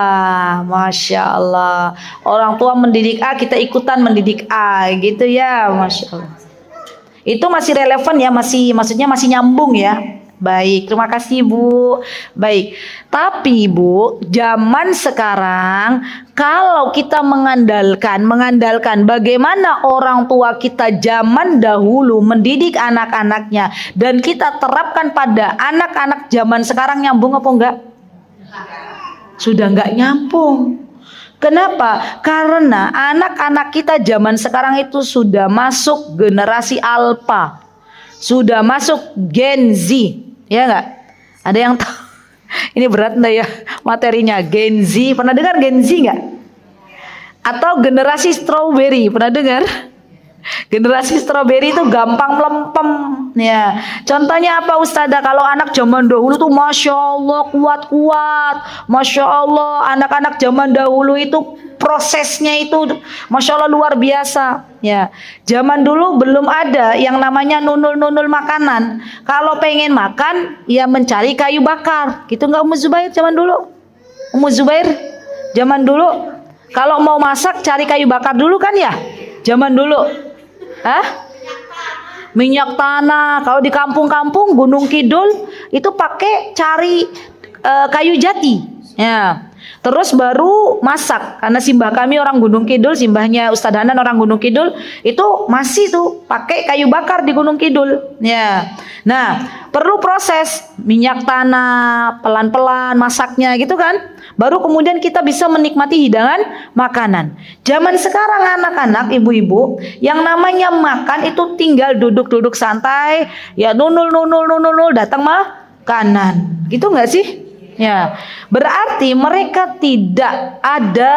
Masya Allah. Orang tua mendidik A, kita ikutan mendidik A gitu ya. Masya Allah. Itu masih relevan ya, maksudnya masih nyambung ya. Baik, terima kasih Bu. Baik, tapi Bu, zaman sekarang kalau kita mengandalkan bagaimana orang tua kita zaman dahulu mendidik anak-anaknya dan kita terapkan pada anak-anak zaman sekarang, nyambung apa enggak? Sudah enggak nyambung. Kenapa? Karena anak-anak kita zaman sekarang itu sudah masuk generasi alpha, sudah masuk Gen Z. Ya enggak? Ada yang tahu? Ini berat enggak ya materinya? Gen Z, pernah dengar Gen Z enggak? Atau generasi strawberry, pernah dengar? Generasi strawberry itu gampang melempem ya. Contohnya apa Ustazah? Kalau anak zaman dahulu tuh Masya Allah kuat-kuat, Masya Allah anak-anak zaman dahulu itu prosesnya itu Masya Allah luar biasa ya. Zaman dulu belum ada yang namanya nunul-nunul makanan. Kalau pengen makan ya mencari kayu bakar gitu, nggak Ummu Zubair zaman dulu? Ummu Zubair zaman dulu kalau mau masak cari kayu bakar dulu kan ya zaman dulu. Minyak tanah. Kalau di kampung-kampung Gunung Kidul itu pakai cari kayu jati ya. Terus baru masak, karena simbah kami orang Gunung Kidul, simbahnya Ustadz Hanan orang Gunung Kidul, itu masih tuh pakai kayu bakar di Gunung Kidul ya. Nah, perlu proses minyak tanah, pelan-pelan masaknya gitu kan. Baru kemudian kita bisa menikmati hidangan makanan. Zaman sekarang anak-anak, ibu-ibu, yang namanya makan itu tinggal duduk-duduk santai, ya nunul datang makanan. Gitu nggak sih? Ya, berarti mereka tidak ada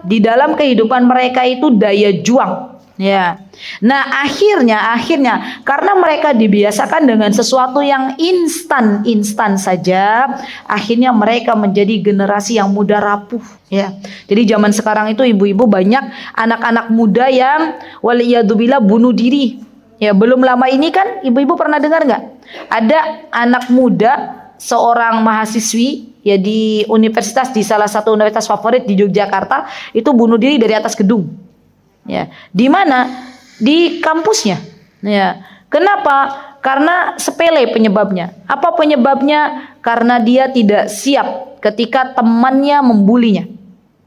di dalam kehidupan mereka itu daya juang. Ya. Nah, akhirnya karena mereka dibiasakan dengan sesuatu yang instan saja, akhirnya mereka menjadi generasi yang mudah rapuh, ya. Jadi zaman sekarang itu ibu-ibu banyak anak-anak muda yang waliyadzubillah bunuh diri. Ya, belum lama ini kan ibu-ibu pernah dengar nggak? Ada anak muda, seorang mahasiswi ya di universitas, di salah satu universitas favorit di Yogyakarta, itu bunuh diri dari atas gedung. Ya, di mana? Di kampusnya. Ya. Kenapa? Karena sepele penyebabnya. Apa penyebabnya? Karena dia tidak siap ketika temannya membulinya.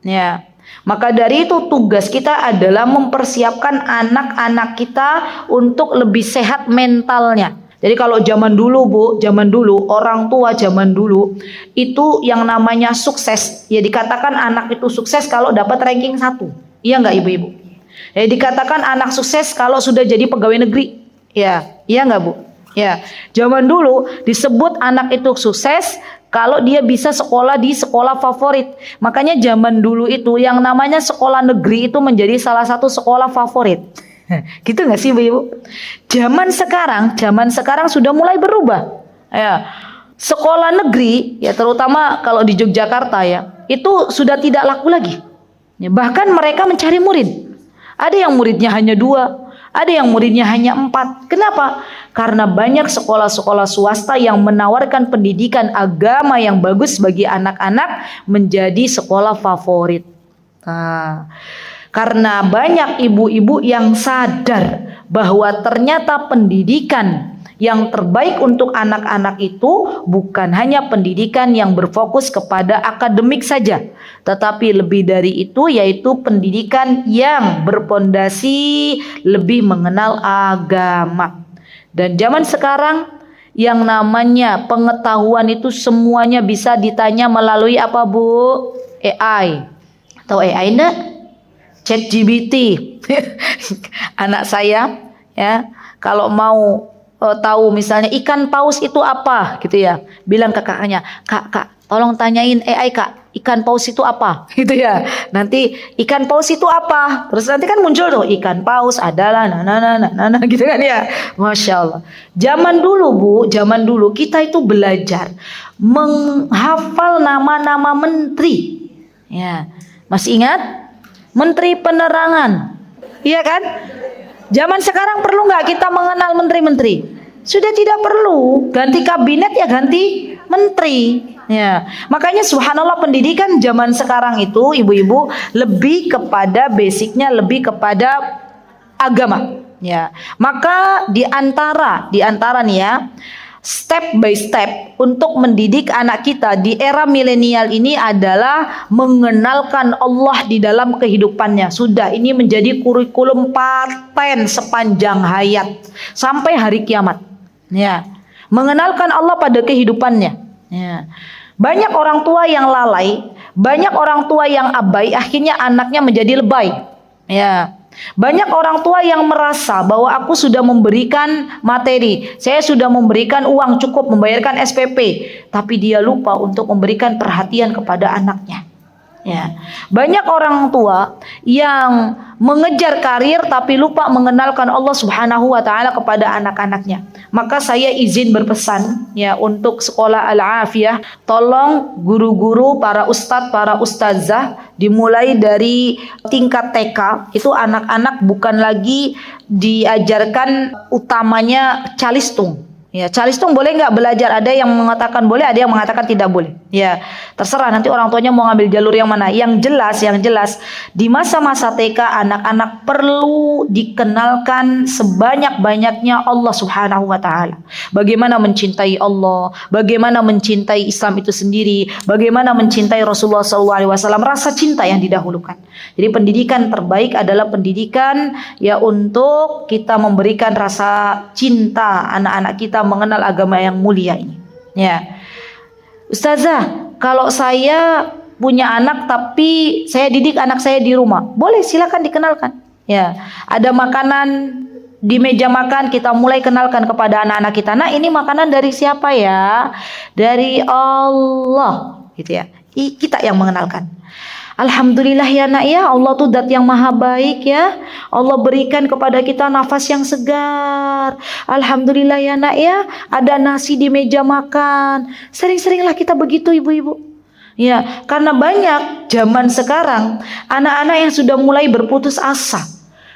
Ya. Maka dari itu tugas kita adalah mempersiapkan anak-anak kita untuk lebih sehat mentalnya. Jadi kalau zaman dulu Bu, zaman dulu orang tua zaman dulu itu yang namanya sukses, ya dikatakan anak itu sukses kalau dapat ranking 1. Iya enggak ibu-ibu? Ya dikatakan anak sukses kalau sudah jadi pegawai negeri. Ya, iya enggak Bu? Ya, zaman dulu disebut anak itu sukses kalau dia bisa sekolah di sekolah favorit. Makanya zaman dulu itu yang namanya sekolah negeri itu menjadi salah satu sekolah favorit. Gitu nggak sih ibu-ibu? Zaman sekarang sudah mulai berubah. Ya, sekolah negeri ya terutama kalau di Yogyakarta ya itu sudah tidak laku lagi. Ya, bahkan mereka mencari murid. Ada yang muridnya hanya 2, ada yang muridnya hanya 4. Kenapa? Karena banyak sekolah-sekolah swasta yang menawarkan pendidikan agama yang bagus bagi anak-anak menjadi sekolah favorit. Nah, Karena banyak ibu-ibu yang sadar bahwa ternyata pendidikan yang terbaik untuk anak-anak itu bukan hanya pendidikan yang berfokus kepada akademik saja, tetapi lebih dari itu yaitu pendidikan yang berpondasi lebih mengenal agama. Dan zaman sekarang yang namanya pengetahuan itu semuanya bisa ditanya melalui apa, Bu? AI. Atau AI enggak? ChatGPT. Anak saya ya, kalau mau tahu misalnya ikan paus itu apa gitu ya, bilang ke kakaknya, kak tolong tanyain AI kak, ikan paus itu apa gitu ya. Nanti ikan paus itu apa, terus nanti kan muncul tuh ikan paus adalah nah gitu kan ya. Masya Allah. Zaman dulu Bu, zaman dulu kita itu belajar menghafal nama-nama menteri ya. Masih ingat? Menteri Penerangan, iya kan? Zaman sekarang perlu nggak kita mengenal menteri-menteri? Sudah tidak perlu. Ganti kabinet ya ganti menteri. Ya, makanya subhanallah pendidikan zaman sekarang itu ibu-ibu lebih kepada basicnya, lebih kepada agama. Ya, maka di antara nih ya, step by step untuk mendidik anak kita di era milenial ini adalah mengenalkan Allah di dalam kehidupannya. Sudah, ini menjadi kurikulum paten sepanjang hayat sampai hari kiamat. Ya, mengenalkan Allah pada kehidupannya. Ya. Banyak orang tua yang lalai, banyak orang tua yang abai, akhirnya anaknya menjadi lebay. Ya. Banyak orang tua yang merasa bahwa aku sudah memberikan materi, saya sudah memberikan uang cukup membayarkan SPP, tapi dia lupa untuk memberikan perhatian kepada anaknya. Ya. Banyak orang tua yang mengejar karir tapi lupa mengenalkan Allah Subhanahu wa taala kepada anak-anaknya. Maka saya izin berpesan ya untuk sekolah Al-Afiyah, tolong guru-guru, para ustadz, para ustazah dimulai dari tingkat TK, itu anak-anak bukan lagi diajarkan utamanya calistung. Ya, calistung boleh nggak belajar? Ada yang mengatakan boleh, ada yang mengatakan tidak boleh. Ya, terserah nanti orang tuanya mau ngambil jalur yang mana. Yang jelas di masa-masa TK anak-anak perlu dikenalkan sebanyak-banyaknya Allah Subhanahu wa taala. Bagaimana mencintai Allah, bagaimana mencintai Islam itu sendiri, bagaimana mencintai Rasulullah SAW, rasa cinta yang didahulukan. Jadi pendidikan terbaik adalah pendidikan ya untuk kita memberikan rasa cinta anak-anak kita mengenal agama yang mulia ini. Ya, Ustazah, kalau saya punya anak tapi saya didik anak saya di rumah, boleh, silakan dikenalkan. Ya, ada makanan di meja makan, kita mulai kenalkan kepada anak-anak kita. Nah, ini makanan dari siapa ya? Dari Allah, gitu ya. Kita yang mengenalkan. Alhamdulillah ya nak ya, Allah tuh zat yang maha baik ya. Allah berikan kepada kita nafas yang segar. Alhamdulillah ya nak ya, ada nasi di meja makan. Sering-seringlah kita begitu ibu-ibu. Ya, karena banyak zaman sekarang anak-anak yang sudah mulai berputus asa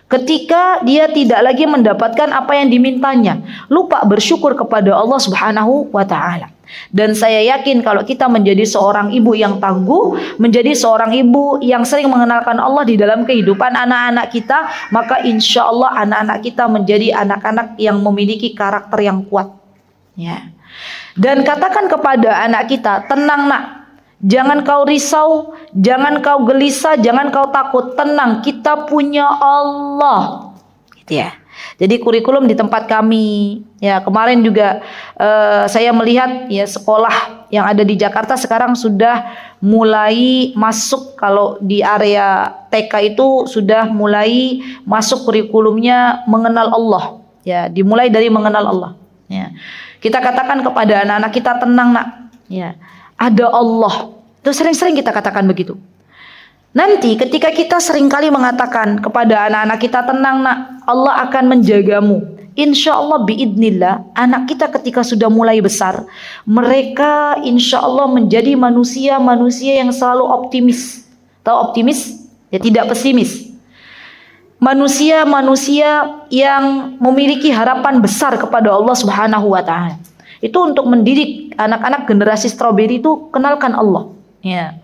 ketika dia tidak lagi mendapatkan apa yang dimintanya, lupa bersyukur kepada Allah Subhanahu wa taala. Dan saya yakin kalau kita menjadi seorang ibu yang tangguh, menjadi seorang ibu yang sering mengenalkan Allah di dalam kehidupan anak-anak kita, maka insya Allah anak-anak kita menjadi anak-anak yang memiliki karakter yang kuat. Ya. Dan katakan kepada anak kita, tenang nak, jangan kau risau, jangan kau gelisah, jangan kau takut, tenang, kita punya Allah. Gitu ya. Jadi kurikulum di tempat kami, ya kemarin juga saya melihat ya sekolah yang ada di Jakarta sekarang sudah mulai masuk, kalau di area TK itu sudah mulai masuk kurikulumnya mengenal Allah, ya dimulai dari mengenal Allah. Ya. Kita katakan kepada anak-anak kita, tenang nak, ya ada Allah. Itu sering-sering kita katakan begitu. Nanti ketika kita seringkali mengatakan kepada anak-anak kita, tenang nak, Allah akan menjagamu. Insya Allah biidnillah, anak kita ketika sudah mulai besar, mereka insya Allah menjadi manusia-manusia yang selalu optimis. Tahu optimis? Ya tidak pesimis. Manusia-manusia yang memiliki harapan besar kepada Allah Subhanahu wa taala. Itu untuk mendidik anak-anak generasi stroberi itu kenalkan Allah. Ya.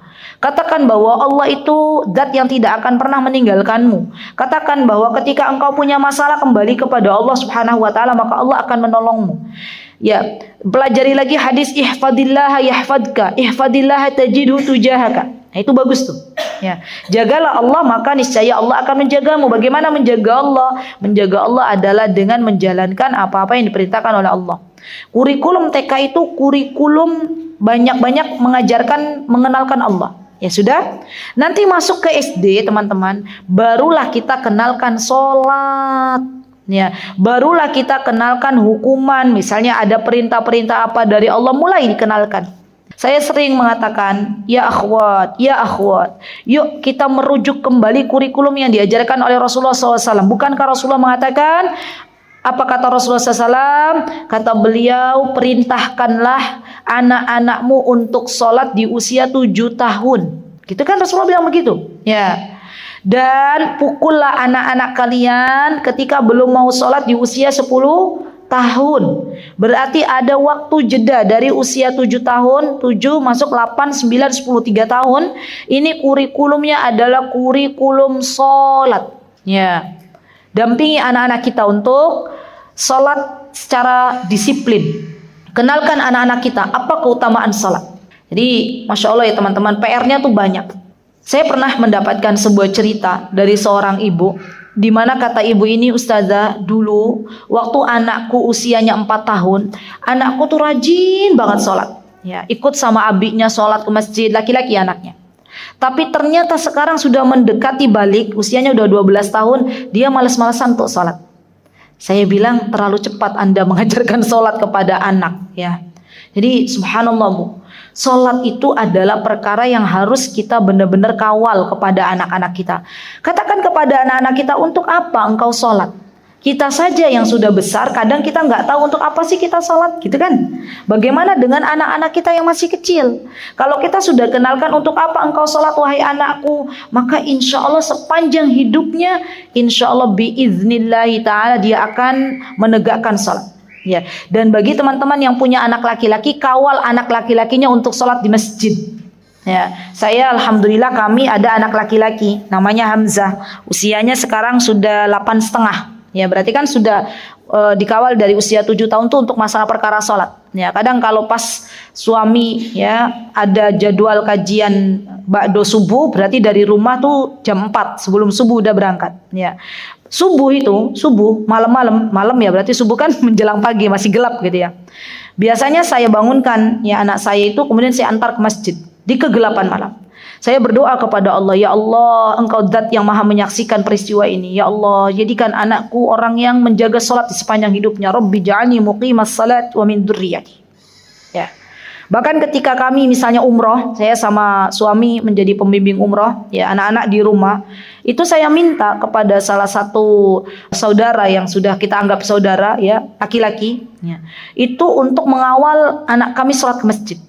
Katakan bahwa Allah itu zat yang tidak akan pernah meninggalkanmu. Katakan bahwa ketika engkau punya masalah, kembali kepada Allah Subhanahu wa taala, maka Allah akan menolongmu. Ya, pelajari lagi hadis ihfadillaha yahfadka, ihfadillaha tajidhu tujahaka. Nah, itu bagus tuh. Ya, jagalah Allah maka niscaya Allah akan menjagamu. Bagaimana menjaga Allah? Menjaga Allah adalah dengan menjalankan apa-apa yang diperintahkan oleh Allah. Kurikulum TK itu kurikulum banyak-banyak mengajarkan mengenalkan Allah. Ya sudah. Nanti masuk ke SD teman-teman, barulah kita kenalkan sholat. Ya, barulah kita kenalkan hukuman. Misalnya ada perintah-perintah apa dari Allah, mulai dikenalkan. Saya sering mengatakan, ya akhwat, yuk kita merujuk kembali kurikulum yang diajarkan oleh Rasulullah SAW. Bukankah Rasulullah mengatakan, apa kata Rasulullah SAW? Kata beliau, perintahkanlah anak-anakmu untuk sholat di usia 7 tahun. Gitu kan Rasulullah bilang begitu. Ya. Dan pukullah anak-anak kalian ketika belum mau sholat di usia 10 tahun. Berarti ada waktu jeda dari usia 7 tahun, 7 masuk 8, 9, 10, 3 tahun. Ini kurikulumnya adalah kurikulum sholat. Ya. Dampingi anak-anak kita untuk sholat secara disiplin. Kenalkan anak-anak kita apa keutamaan sholat. Jadi Masya Allah ya teman-teman, PR-nya tuh banyak. Saya pernah mendapatkan sebuah cerita dari seorang ibu, di mana kata ibu ini, ustazah, dulu waktu anakku usianya 4 tahun, anakku tuh rajin banget sholat. Ya, ikut sama abinya sholat ke masjid, laki-laki anaknya. Tapi ternyata sekarang sudah mendekati balik, usianya udah 12 tahun, dia malas-malasan untuk sholat. Saya bilang terlalu cepat Anda mengajarkan sholat kepada anak. Ya. Jadi subhanallah Bu, sholat itu adalah perkara yang harus kita benar-benar kawal kepada anak-anak kita. Katakan kepada anak-anak kita, untuk apa engkau sholat? Kita saja yang sudah besar, kadang kita nggak tahu untuk apa sih kita sholat, gitu kan? Bagaimana dengan anak-anak kita yang masih kecil? Kalau kita sudah kenalkan untuk apa engkau sholat wahai anakku, maka insya Allah sepanjang hidupnya, insya Allah biiznillahi ta'ala dia akan menegakkan sholat. Ya. Dan bagi teman-teman yang punya anak laki-laki, kawal anak laki-lakinya untuk sholat di masjid. Ya, saya alhamdulillah kami ada anak laki-laki, namanya Hamzah. Usianya sekarang sudah 8,5. Ya, berarti kan sudah dikawal dari usia 7 tahun tuh untuk masalah perkara sholat. Ya, kadang kalau pas suami ya ada jadwal kajian ba'do subuh, berarti dari rumah tuh jam 4 sebelum subuh udah berangkat. Ya, subuh malam ya, berarti subuh kan menjelang pagi, masih gelap gitu ya. Biasanya saya bangunkan ya anak saya itu, kemudian saya antar ke masjid di kegelapan malam. Saya berdoa kepada Allah, ya Allah, Engkau zat yang maha menyaksikan peristiwa ini. Ya Allah, jadikan anakku orang yang menjaga salat di sepanjang hidupnya. Rabbi ja'alni muqimas salat wa min dzurriyyati. Ya. Bahkan ketika kami misalnya umroh, saya sama suami menjadi pembimbing umroh, ya anak-anak di rumah, itu saya minta kepada salah satu saudara yang sudah kita anggap saudara, ya laki-laki, ya, itu untuk mengawal anak kami sholat ke masjid.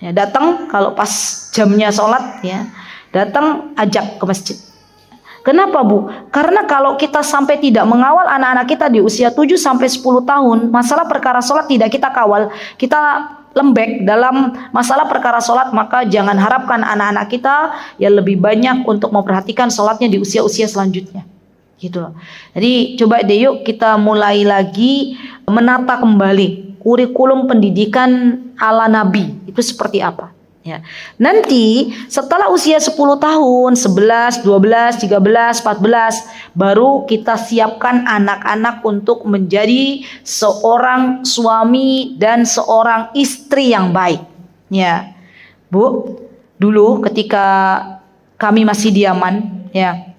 Ya, datang kalau pas jamnya sholat, ya datang ajak ke masjid. Kenapa Bu? Karena kalau kita sampai tidak mengawal anak-anak kita di usia 7 sampai 10 tahun, masalah perkara sholat tidak kita kawal, kita lembek dalam masalah perkara sholat, maka jangan harapkan anak-anak kita yang lebih banyak untuk memperhatikan sholatnya di usia-usia selanjutnya. Gitu loh. Jadi coba deh yuk kita mulai lagi menata kembali kurikulum pendidikan ala Nabi itu seperti apa. Ya. Nanti setelah usia 10 tahun, 11, 12, 13, 14, baru kita siapkan anak-anak untuk menjadi seorang suami dan seorang istri yang baik. Ya. Bu, dulu ketika kami masih di Yaman, ya.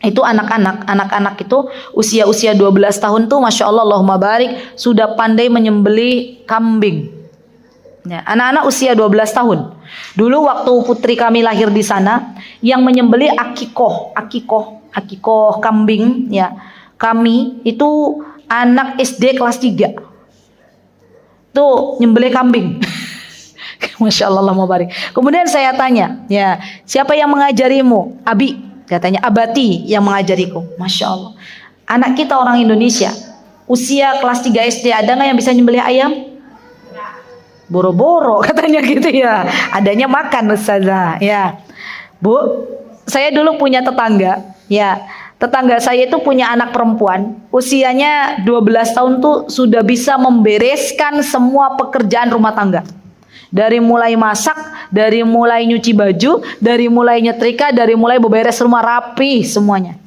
Itu anak-anak itu usia 12 tahun tuh Masya Allah Allahumma barik sudah pandai menyembelih kambing. Ya, anak-anak usia 12 tahun. Dulu waktu putri kami lahir di sana, yang menyembelih akikoh kambing, ya kami itu anak SD kelas 3. Tuh nyembelih kambing. Masya Allah Allahumma barik. Kemudian saya tanya, ya siapa yang mengajarimu? Abi. Katanya abati yang mengajariku. Masya Allah. Anak kita orang Indonesia, usia kelas 3 SD ada nggak yang bisa nyembelih ayam? Boro-boro katanya gitu ya. Adanya makan Ustazah ya. Bu, saya dulu punya tetangga ya. Tetangga saya itu punya anak perempuan, usianya 12 tahun tuh sudah bisa membereskan semua pekerjaan rumah tangga. Dari mulai masak, dari mulai nyuci baju, dari mulai nyetrika, dari mulai beberes rumah rapi semuanya.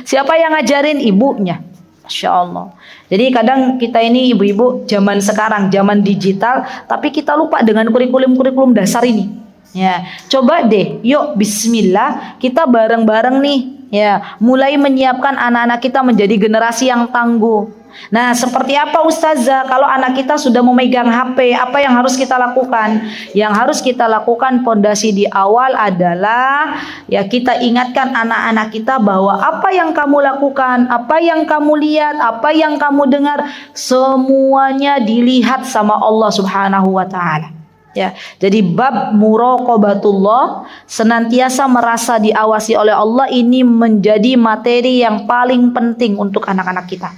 Siapa yang ngajarin? Ibunya. Masya Allah. Jadi kadang kita ini ibu-ibu zaman sekarang, zaman digital, tapi kita lupa dengan kurikulum-kurikulum dasar ini. Ya, coba deh, yuk Bismillah, kita bareng-bareng nih, ya, mulai menyiapkan anak-anak kita menjadi generasi yang tangguh. Nah, seperti apa Ustazah kalau anak kita sudah memegang HP, apa yang harus kita lakukan? Yang harus kita lakukan pondasi di awal adalah ya kita ingatkan anak-anak kita bahwa apa yang kamu lakukan, apa yang kamu lihat, apa yang kamu dengar, semuanya dilihat sama Allah Subhanahu wa taala. Ya, jadi bab muraqabatullah, senantiasa merasa diawasi oleh Allah, ini menjadi materi yang paling penting untuk anak-anak kita.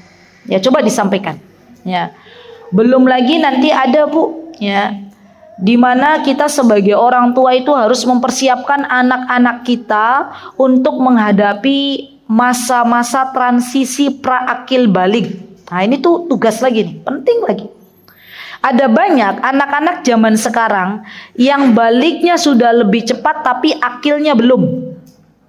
Ya, coba disampaikan. Ya. Belum lagi nanti ada Bu, ya, di mana kita sebagai orang tua itu harus mempersiapkan anak-anak kita untuk menghadapi masa-masa transisi pra-akil baligh. Nah, ini tuh tugas lagi nih, penting lagi. Ada banyak anak-anak zaman sekarang yang balighnya sudah lebih cepat tapi akilnya belum.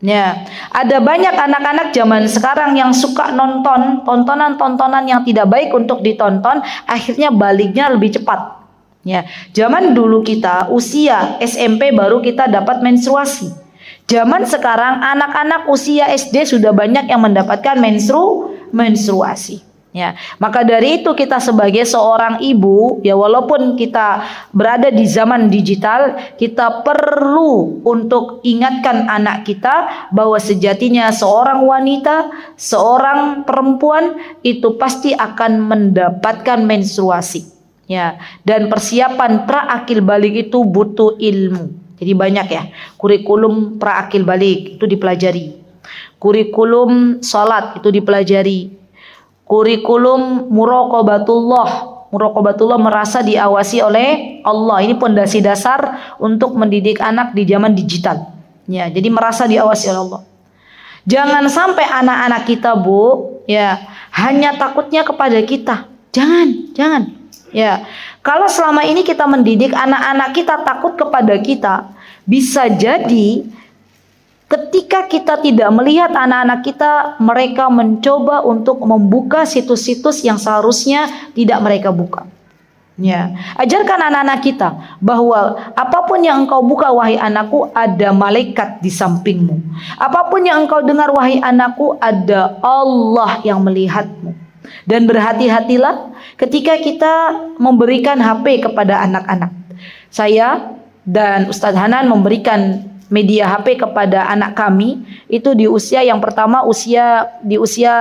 Ya, ada banyak anak-anak zaman sekarang yang suka nonton tontonan-tontonan yang tidak baik untuk ditonton, akhirnya balighnya lebih cepat. Ya, zaman dulu kita usia SMP baru kita dapat menstruasi. Zaman sekarang anak-anak usia SD sudah banyak yang mendapatkan menstruasi. Ya, maka dari itu kita sebagai seorang ibu, ya walaupun kita berada di zaman digital, kita perlu untuk ingatkan anak kita bahwa sejatinya seorang wanita, seorang perempuan itu pasti akan mendapatkan menstruasi. Ya, dan persiapan pra-akil baligh itu butuh ilmu. Jadi banyak ya, kurikulum pra-akil baligh itu dipelajari. Kurikulum salat itu dipelajari. Kurikulum muraqabatullah merasa diawasi oleh Allah. Ini pondasi dasar untuk mendidik anak di zaman digital. Ya, jadi merasa diawasi oleh Allah. Jangan sampai anak-anak kita, Bu, ya, hanya takutnya kepada kita. Jangan. Ya, kalau selama ini kita mendidik anak-anak kita takut kepada kita, bisa jadi ketika kita tidak melihat anak-anak kita, mereka mencoba untuk membuka situs-situs yang seharusnya tidak mereka buka. Ya, ajarkan anak-anak kita bahwa apapun yang engkau buka wahai anakku, ada malaikat di sampingmu. Apapun yang engkau dengar wahai anakku, ada Allah yang melihatmu. Dan berhati-hatilah ketika kita memberikan HP kepada anak-anak. Saya dan Ustadz Hanan memberikan media HP kepada anak kami itu di usia yang pertama di usia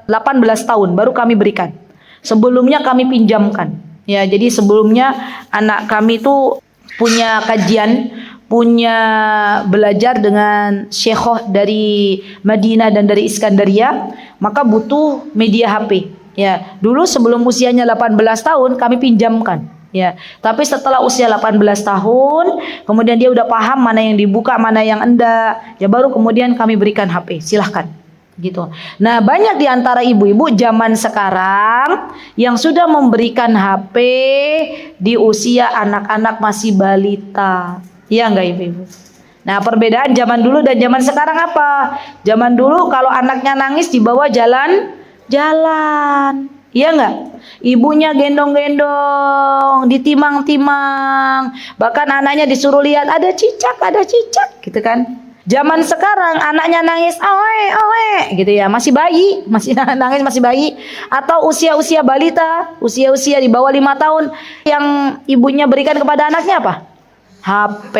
18 tahun baru kami berikan. Sebelumnya kami pinjamkan. Ya, jadi sebelumnya anak kami itu punya kajian, punya belajar dengan syekhoh dari Madinah dan dari Iskandaria, maka butuh media HP. Ya, dulu sebelum usianya 18 tahun kami pinjamkan. Ya, tapi setelah usia 18 tahun, kemudian dia udah paham mana yang dibuka, mana yang enggak, ya baru kemudian kami berikan HP. Silahkan, gitu. Nah, banyak di antara ibu-ibu zaman sekarang yang sudah memberikan HP di usia anak-anak masih balita. Iya enggak ibu-ibu? Nah, perbedaan zaman dulu dan zaman sekarang apa? Zaman dulu kalau anaknya nangis dibawa jalan. Iya enggak? Ibunya gendong-gendong, ditimang-timang, bahkan anaknya disuruh lihat ada cicak, gitu kan. Zaman sekarang anaknya nangis, oe, gitu ya, masih bayi, masih nangis masih bayi, atau usia-usia balita, usia-usia di bawah 5 tahun, yang ibunya berikan kepada anaknya apa? HP.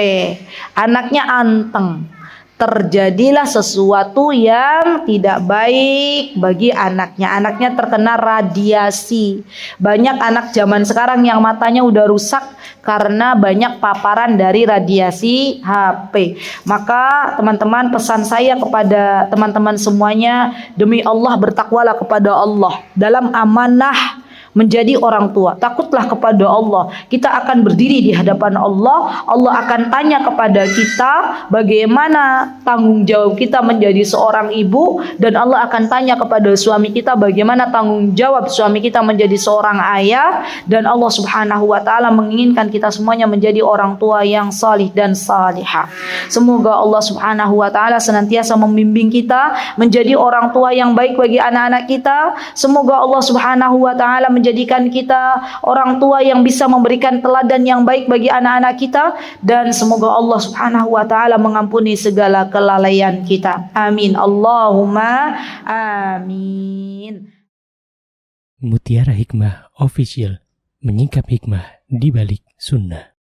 Anaknya anteng. Terjadilah sesuatu yang tidak baik bagi anaknya. Anaknya terkena radiasi. Banyak anak zaman sekarang yang matanya udah rusak karena banyak paparan dari radiasi HP. Maka teman-teman, pesan saya kepada teman-teman semuanya, demi Allah bertakwalah kepada Allah dalam amanah menjadi orang tua. Takutlah kepada Allah. Kita akan berdiri di hadapan Allah. Allah akan tanya kepada kita bagaimana tanggung jawab kita menjadi seorang ibu, dan Allah akan tanya kepada suami kita bagaimana tanggung jawab suami kita menjadi seorang ayah. Dan Allah Subhanahu wa taala menginginkan kita semuanya menjadi orang tua yang salih dan salihah. Semoga Allah Subhanahu wa taala senantiasa membimbing kita menjadi orang tua yang baik bagi anak-anak kita. Semoga Allah Subhanahu wa taala menjadikan kita orang tua yang bisa memberikan teladan yang baik bagi anak-anak kita, dan semoga Allah Subhanahu wa taala mengampuni segala kelalaian kita. Amin. Allahumma amin. Mutiara Hikmah Official, menyingkap hikmah di balik sunnah.